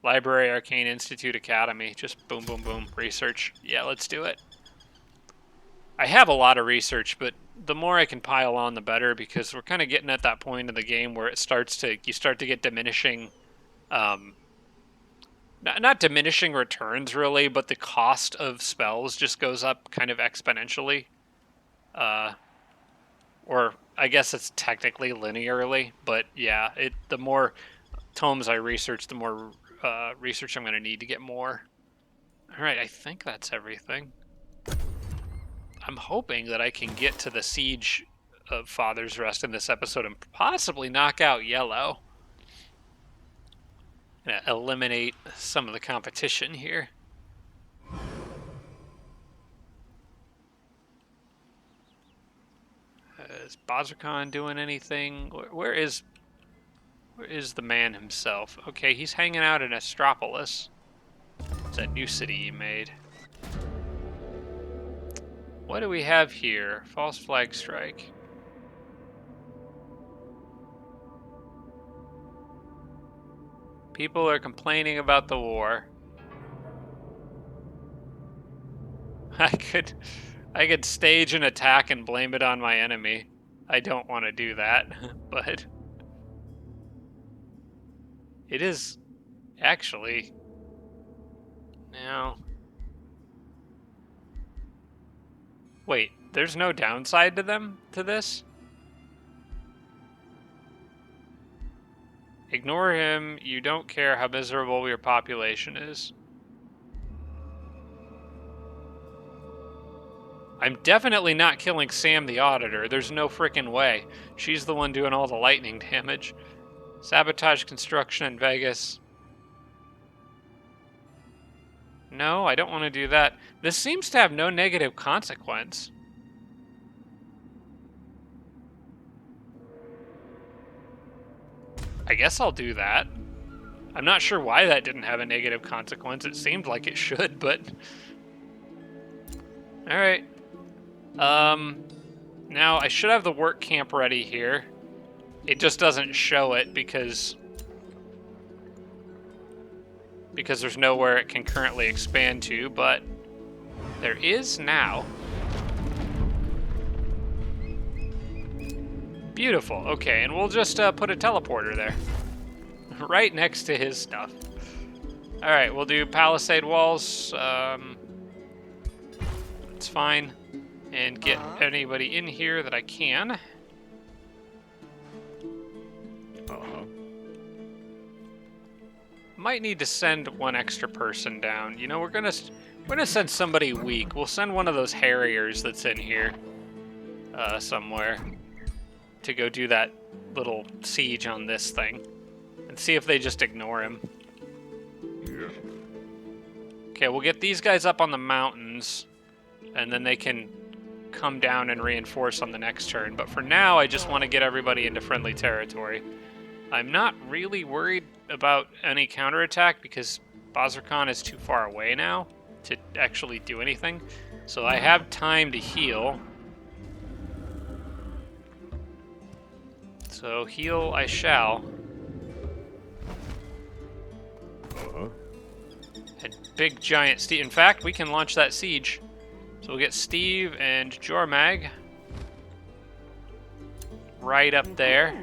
Speaker 1: Library, Arcane Institute, Academy. Just boom, boom, boom. Research. Yeah, let's do it. I have a lot of research, but the more I can pile on, the better, because we're kind of getting at that point in the game where it starts to, you start to get diminishing, not diminishing returns really, but the cost of spells just goes up kind of exponentially. Or I guess it's technically linearly, but yeah, the more tomes I research, the more research I'm going to need to get more. All right, I think that's everything. I'm hoping that I can get to the siege of Father's Rest in this episode and possibly knock out Yellow. Gonna eliminate some of the competition here. Is Bazarkan doing anything? Where is the man himself? Okay, he's hanging out in Astropolis. It's that new city he made. What do we have here? False flag strike. People are complaining about the war. I could stage an attack and blame it on my enemy. I don't want to do that, but it is actually now. Wait, there's no downside to this? Ignore him. You don't care how miserable your population is. I'm definitely not killing Sam the Auditor. There's no frickin' way. She's the one doing all the lightning damage. Sabotage construction in Vegas. No, I don't want to do that. This seems to have no negative consequence. I guess I'll do that. I'm not sure why that didn't have a negative consequence. It seemed like it should, but... Alright. Now I should have the work camp ready here. It just doesn't show it because there's nowhere it can currently expand to, but there is now. Beautiful. Okay, and we'll just put a teleporter there. Right next to his stuff. Alright, we'll do palisade walls. It's fine. And get anybody in here that I can. Might need to send one extra person down. You know, we're We're gonna send somebody weak. We'll send one of those Harriers that's in here somewhere to go do that little siege on this thing and see if they just ignore him. Okay, we'll get these guys up on the mountains, and then they can come down and reinforce on the next turn. But for now, I just want to get everybody into friendly territory. I'm not really worried about any counterattack because Bazarkan is too far away now to actually do anything. So I have time to heal. So heal I shall. And big giant Steve. In fact, we can launch that siege. So we'll get Steve and Jormag right up there.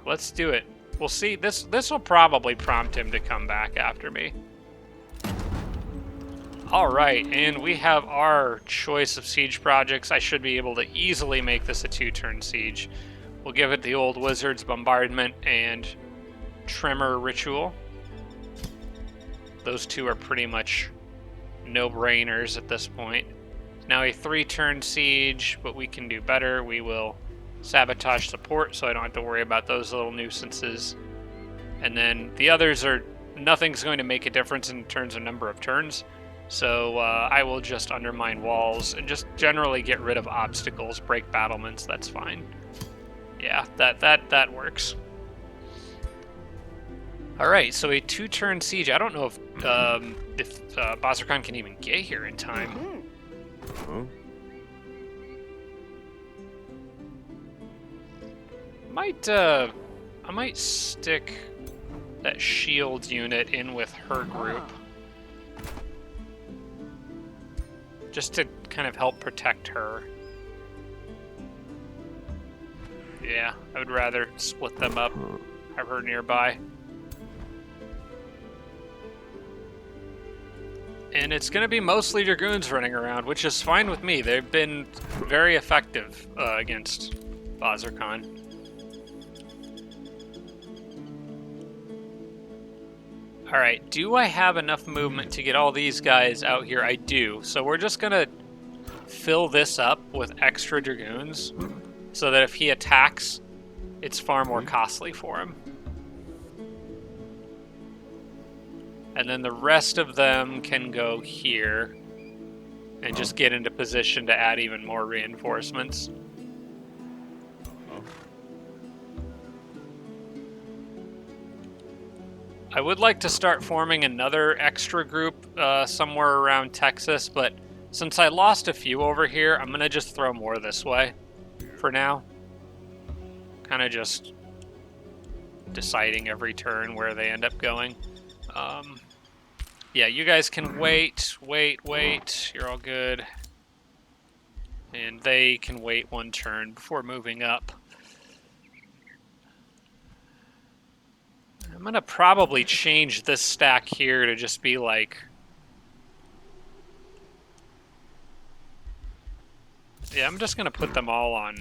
Speaker 1: Let's do it. We'll see. This will probably prompt him to come back after me. All right, and we have our choice of siege projects. I should be able to easily make this a 2-turn siege. We'll give it the old Wizard's Bombardment and Tremor Ritual. Those two are pretty much no-brainers at this point. Now a 3-turn siege, but we can do better. We will sabotage support, so I don't have to worry about those little nuisances. And then the others are, nothing's going to make a difference in terms of number of turns. So I will just undermine walls and just generally get rid of obstacles, break battlements. That's fine. Yeah, that works. All right, so a 2-turn siege. I don't know if Bazarkan can even get here in time. I might stick that shield unit in with her group. Just to kind of help protect her. Yeah, I would rather split them up, have her nearby. And it's going to be mostly Dragoons running around, which is fine with me. They've been very effective against Bazarkan. Alright, do I have enough movement to get all these guys out here? I do. So we're just going to fill this up with extra Dragoons so that if he attacks, it's far more costly for him. And then the rest of them can go here and just get into position to add even more reinforcements. I would like to start forming another extra group somewhere around Texas, but since I lost a few over here, I'm going to just throw more this way for now. Kind of just deciding every turn where they end up going. Yeah, you guys can wait. You're all good. And they can wait 1 turn before moving up. I'm going to probably change this stack here to just be like... Yeah, I'm just going to put them all on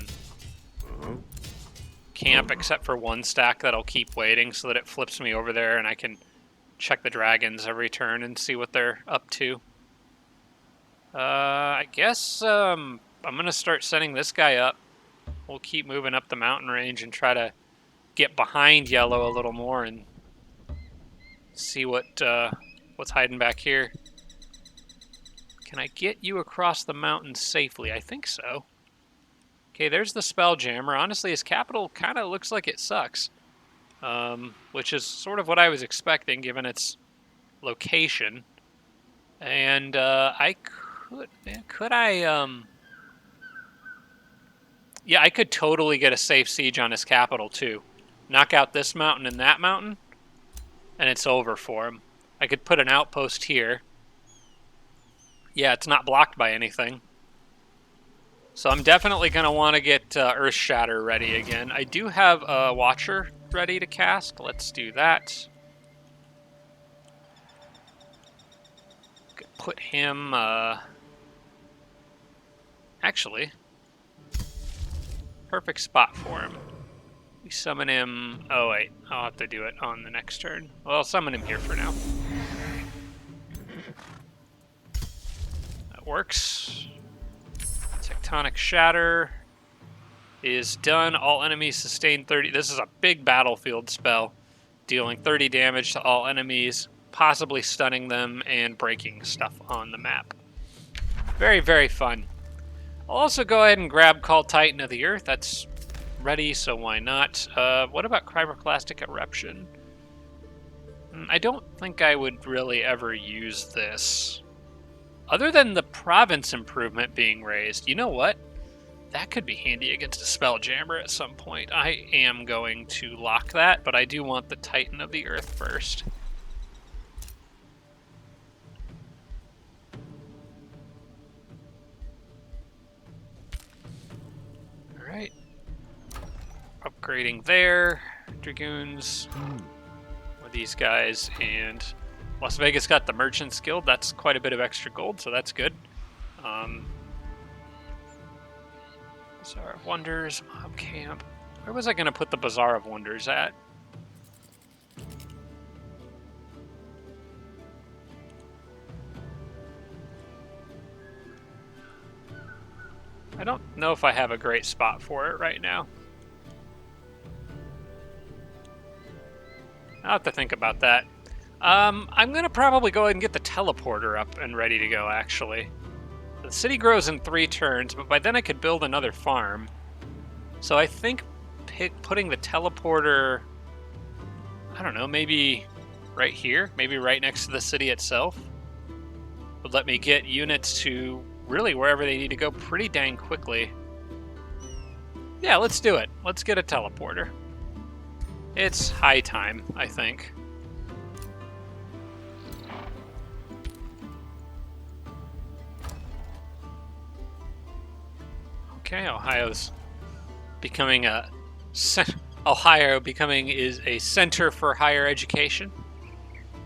Speaker 1: camp except for 1 stack that'll keep waiting so that it flips me over there and I can check the dragons every turn and see what they're up to. I guess I'm going to start setting this guy up. We'll keep moving up the mountain range and try to get behind yellow a little more and see what's hiding back here. Can I get you across the mountain safely? I think so. Okay, there's the Spelljammer. Honestly, his capital kind of looks like it sucks, which is sort of what I was expecting given its location. And I yeah, I could totally get a safe siege on his capital too. Knock out this mountain and that mountain, and it's over for him. I could put an outpost here. Yeah, it's not blocked by anything. So I'm definitely going to want to get Earth Shatter ready again. I do have a Watcher ready to cast. Let's do that. Put him... Actually... perfect spot for him. We summon him... Oh, wait. I'll have to do it on the next turn. Well, I'll summon him here for now. That works. Tectonic Shatter is done. All enemies sustain 30... This is a big battlefield spell, dealing 30 damage to all enemies, possibly stunning them and breaking stuff on the map. Very, very fun. I'll also go ahead and grab Call Titan of the Earth. That's ready, so why not? What about Cryptoclastic Eruption? I don't think I would really ever use this. Other than the province improvement being raised, you know what? That could be handy against a Spelljammer at some point. I am going to lock that, but I do want the Titan of the Earth first. Alright. Upgrading there. Dragoons. With these guys, and Las Vegas got the Merchants Guild. That's quite a bit of extra gold, so that's good. Bazaar of Wonders, Mob Camp. Where was I going to put the Bazaar of Wonders at? I don't know if I have a great spot for it right now. I'll have to think about that. I'm going to probably go ahead and get the teleporter up and ready to go, actually. The city grows in 3 turns, but by then I could build another farm. So I think putting the teleporter, I don't know, maybe right here, maybe right next to the city itself, would let me get units to really wherever they need to go pretty dang quickly. Yeah, let's do it. Let's get a teleporter. It's high time, I think. Okay, Ohio's becoming Ohio is a center for higher education.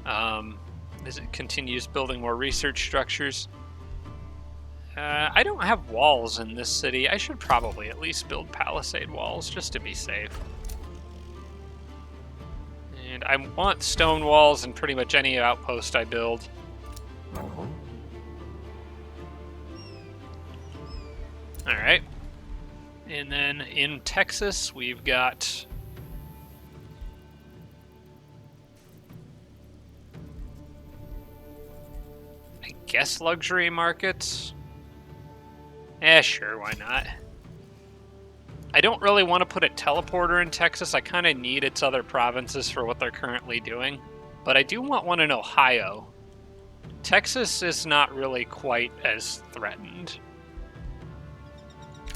Speaker 1: As it continues building more research structures. I don't have walls in this city. I should probably at least build palisade walls just to be safe. And I want stone walls in pretty much any outpost I build. Alright. And then in Texas, we've got... I guess luxury markets? Sure, why not? I don't really want to put a teleporter in Texas. I kind of need its other provinces for what they're currently doing. But I do want one in Ohio. Texas is not really quite as threatened.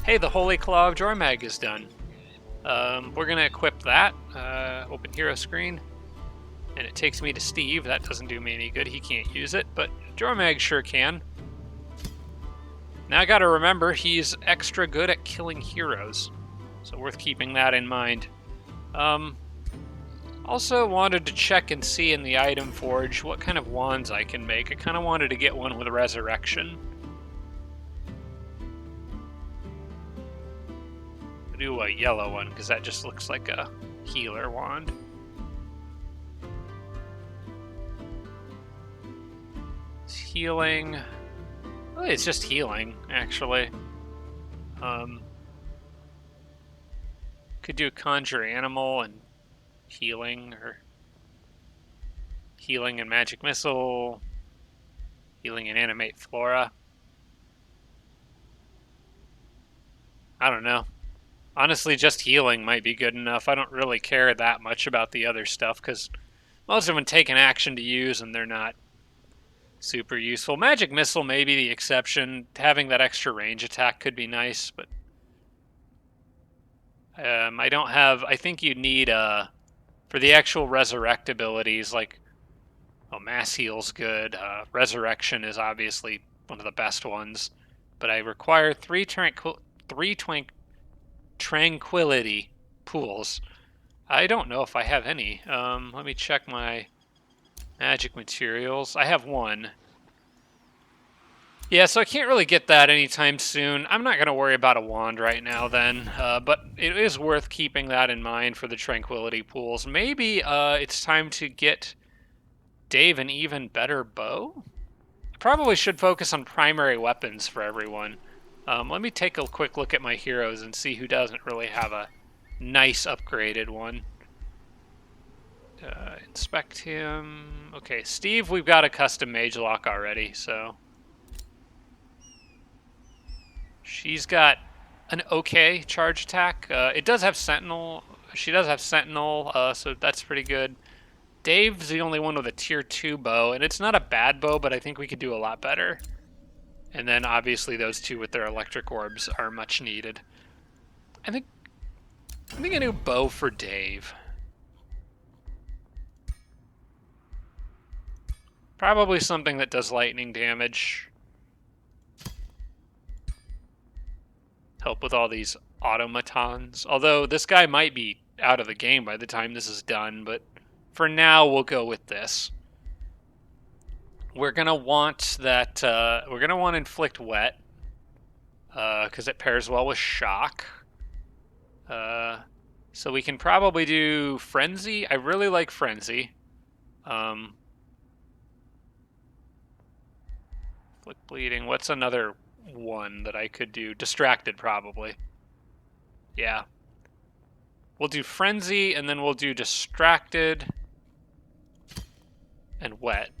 Speaker 1: Hey, the Holy Claw of Jormag is done. We're going to equip that. Open hero screen. And it takes me to Steve. That doesn't do me any good. He can't use it, but Jormag sure can. Now I gotta remember, he's extra good at killing heroes. So worth keeping that in mind. Also wanted to check and see in the item forge what kind of wands I can make. I kind of wanted to get one with resurrection. I'll do a yellow one, because that just looks like a healer wand. It's healing. Oh, it's just healing, actually. Could do conjure animal and healing, or healing and magic missile, healing and animate flora. I don't know. Honestly, just healing might be good enough. I don't really care that much about the other stuff, because most of them take an action to use, and they're not super useful. Magic missile may be the exception. Having that extra range attack could be nice, but I don't have... I think you need, for the actual resurrect abilities, like, oh, mass heal's good. Resurrection is obviously one of the best ones, but I require three tranquility pools. I don't know if I have any. Let me check my magic materials. I have one. Yeah, so I can't really get that anytime soon. I'm not going to worry about a wand right now then, but it is worth keeping that in mind for the tranquility pools. Maybe it's time to get Dave an even better bow? I probably should focus on primary weapons for everyone. Let me take a quick look at my heroes and see who doesn't really have a nice upgraded one. Inspect him. Okay, Steve, we've got a custom mage lock already, so... She's got an okay charge attack. It does have Sentinel. She does have Sentinel, so that's pretty good. Dave's the only one with a tier 2 bow, and it's not a bad bow, but I think we could do a lot better. And then obviously those two with their electric orbs are much needed. I think a new bow for Dave. Probably something that does lightning damage. Help with all these automatons. Although this guy might be out of the game by the time this is done, but for now we'll go with this. We're gonna want that. We're gonna want inflict wet, because it pairs well with shock. So we can probably do frenzy. I really like frenzy. Inflict bleeding. What's another one that I could do? Distracted, probably. Yeah. We'll do frenzy, and then we'll do distracted and wet.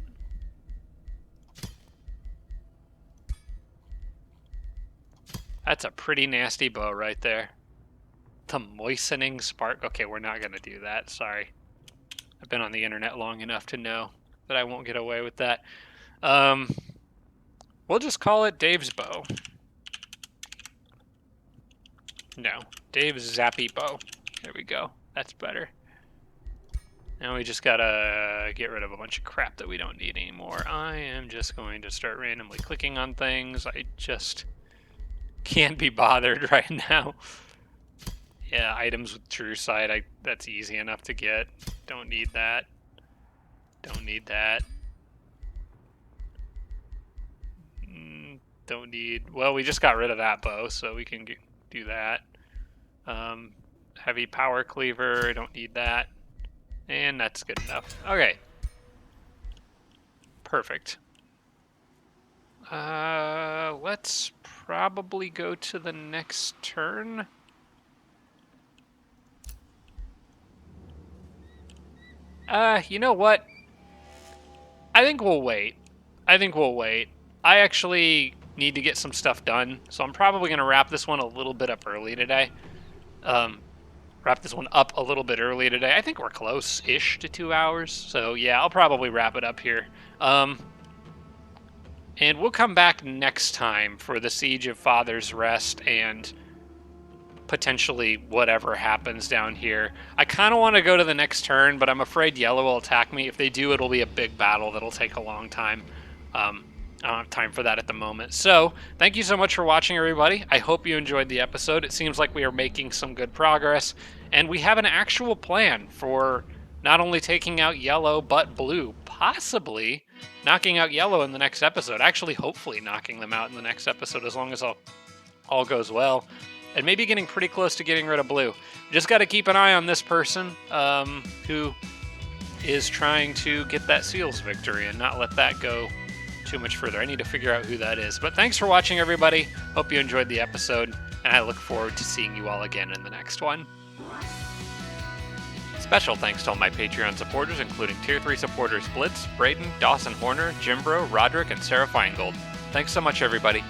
Speaker 1: That's a pretty nasty bow right there. The moistening spark. Okay, we're not going to do that. Sorry. I've been on the internet long enough to know that I won't get away with that. We'll just call it Dave's bow. No, Dave's zappy bow. There we go. That's better. Now we just gotta get rid of a bunch of crap that we don't need anymore. I am just going to start randomly clicking on things. I just can't be bothered right now. Yeah, items with true sight, that's easy enough to get. Don't need that. Don't need that. Don't need... Well, we just got rid of that bow, so we can do that. Heavy power cleaver, I don't need that. And that's good enough. Okay. Perfect. Let's probably go to the next turn. You know what? I think we'll wait. I actually need to get some stuff done, so I'm probably going to wrap this one a little bit up early today. Wrap this one up a little bit early today. I think we're close-ish to 2 hours, so yeah, I'll probably wrap it up here. And we'll come back next time for the Siege of Father's Rest and potentially whatever happens down here. I kind of want to go to the next turn, but I'm afraid yellow will attack me. If they do, it'll be a big battle that'll take a long time. I don't have time for that at the moment. So, thank you so much for watching, everybody. I hope you enjoyed the episode. It seems like we are making some good progress, and we have an actual plan for not only taking out yellow, but blue. Possibly knocking out yellow in the next episode. Actually, hopefully knocking them out in the next episode, as long as all goes well. And maybe getting pretty close to getting rid of blue. Just got to keep an eye on this person who is trying to get that Seals victory and not let that go too much further. I need to figure out who that is. But thanks for watching, everybody. Hope you enjoyed the episode, and I look forward to seeing you all again in the next one. Special thanks to all my Patreon supporters, including Tier 3 supporters Blitz, Braden, Dawson Horner, Jimbro, Roderick, and Sarah Feingold. Thanks so much, everybody.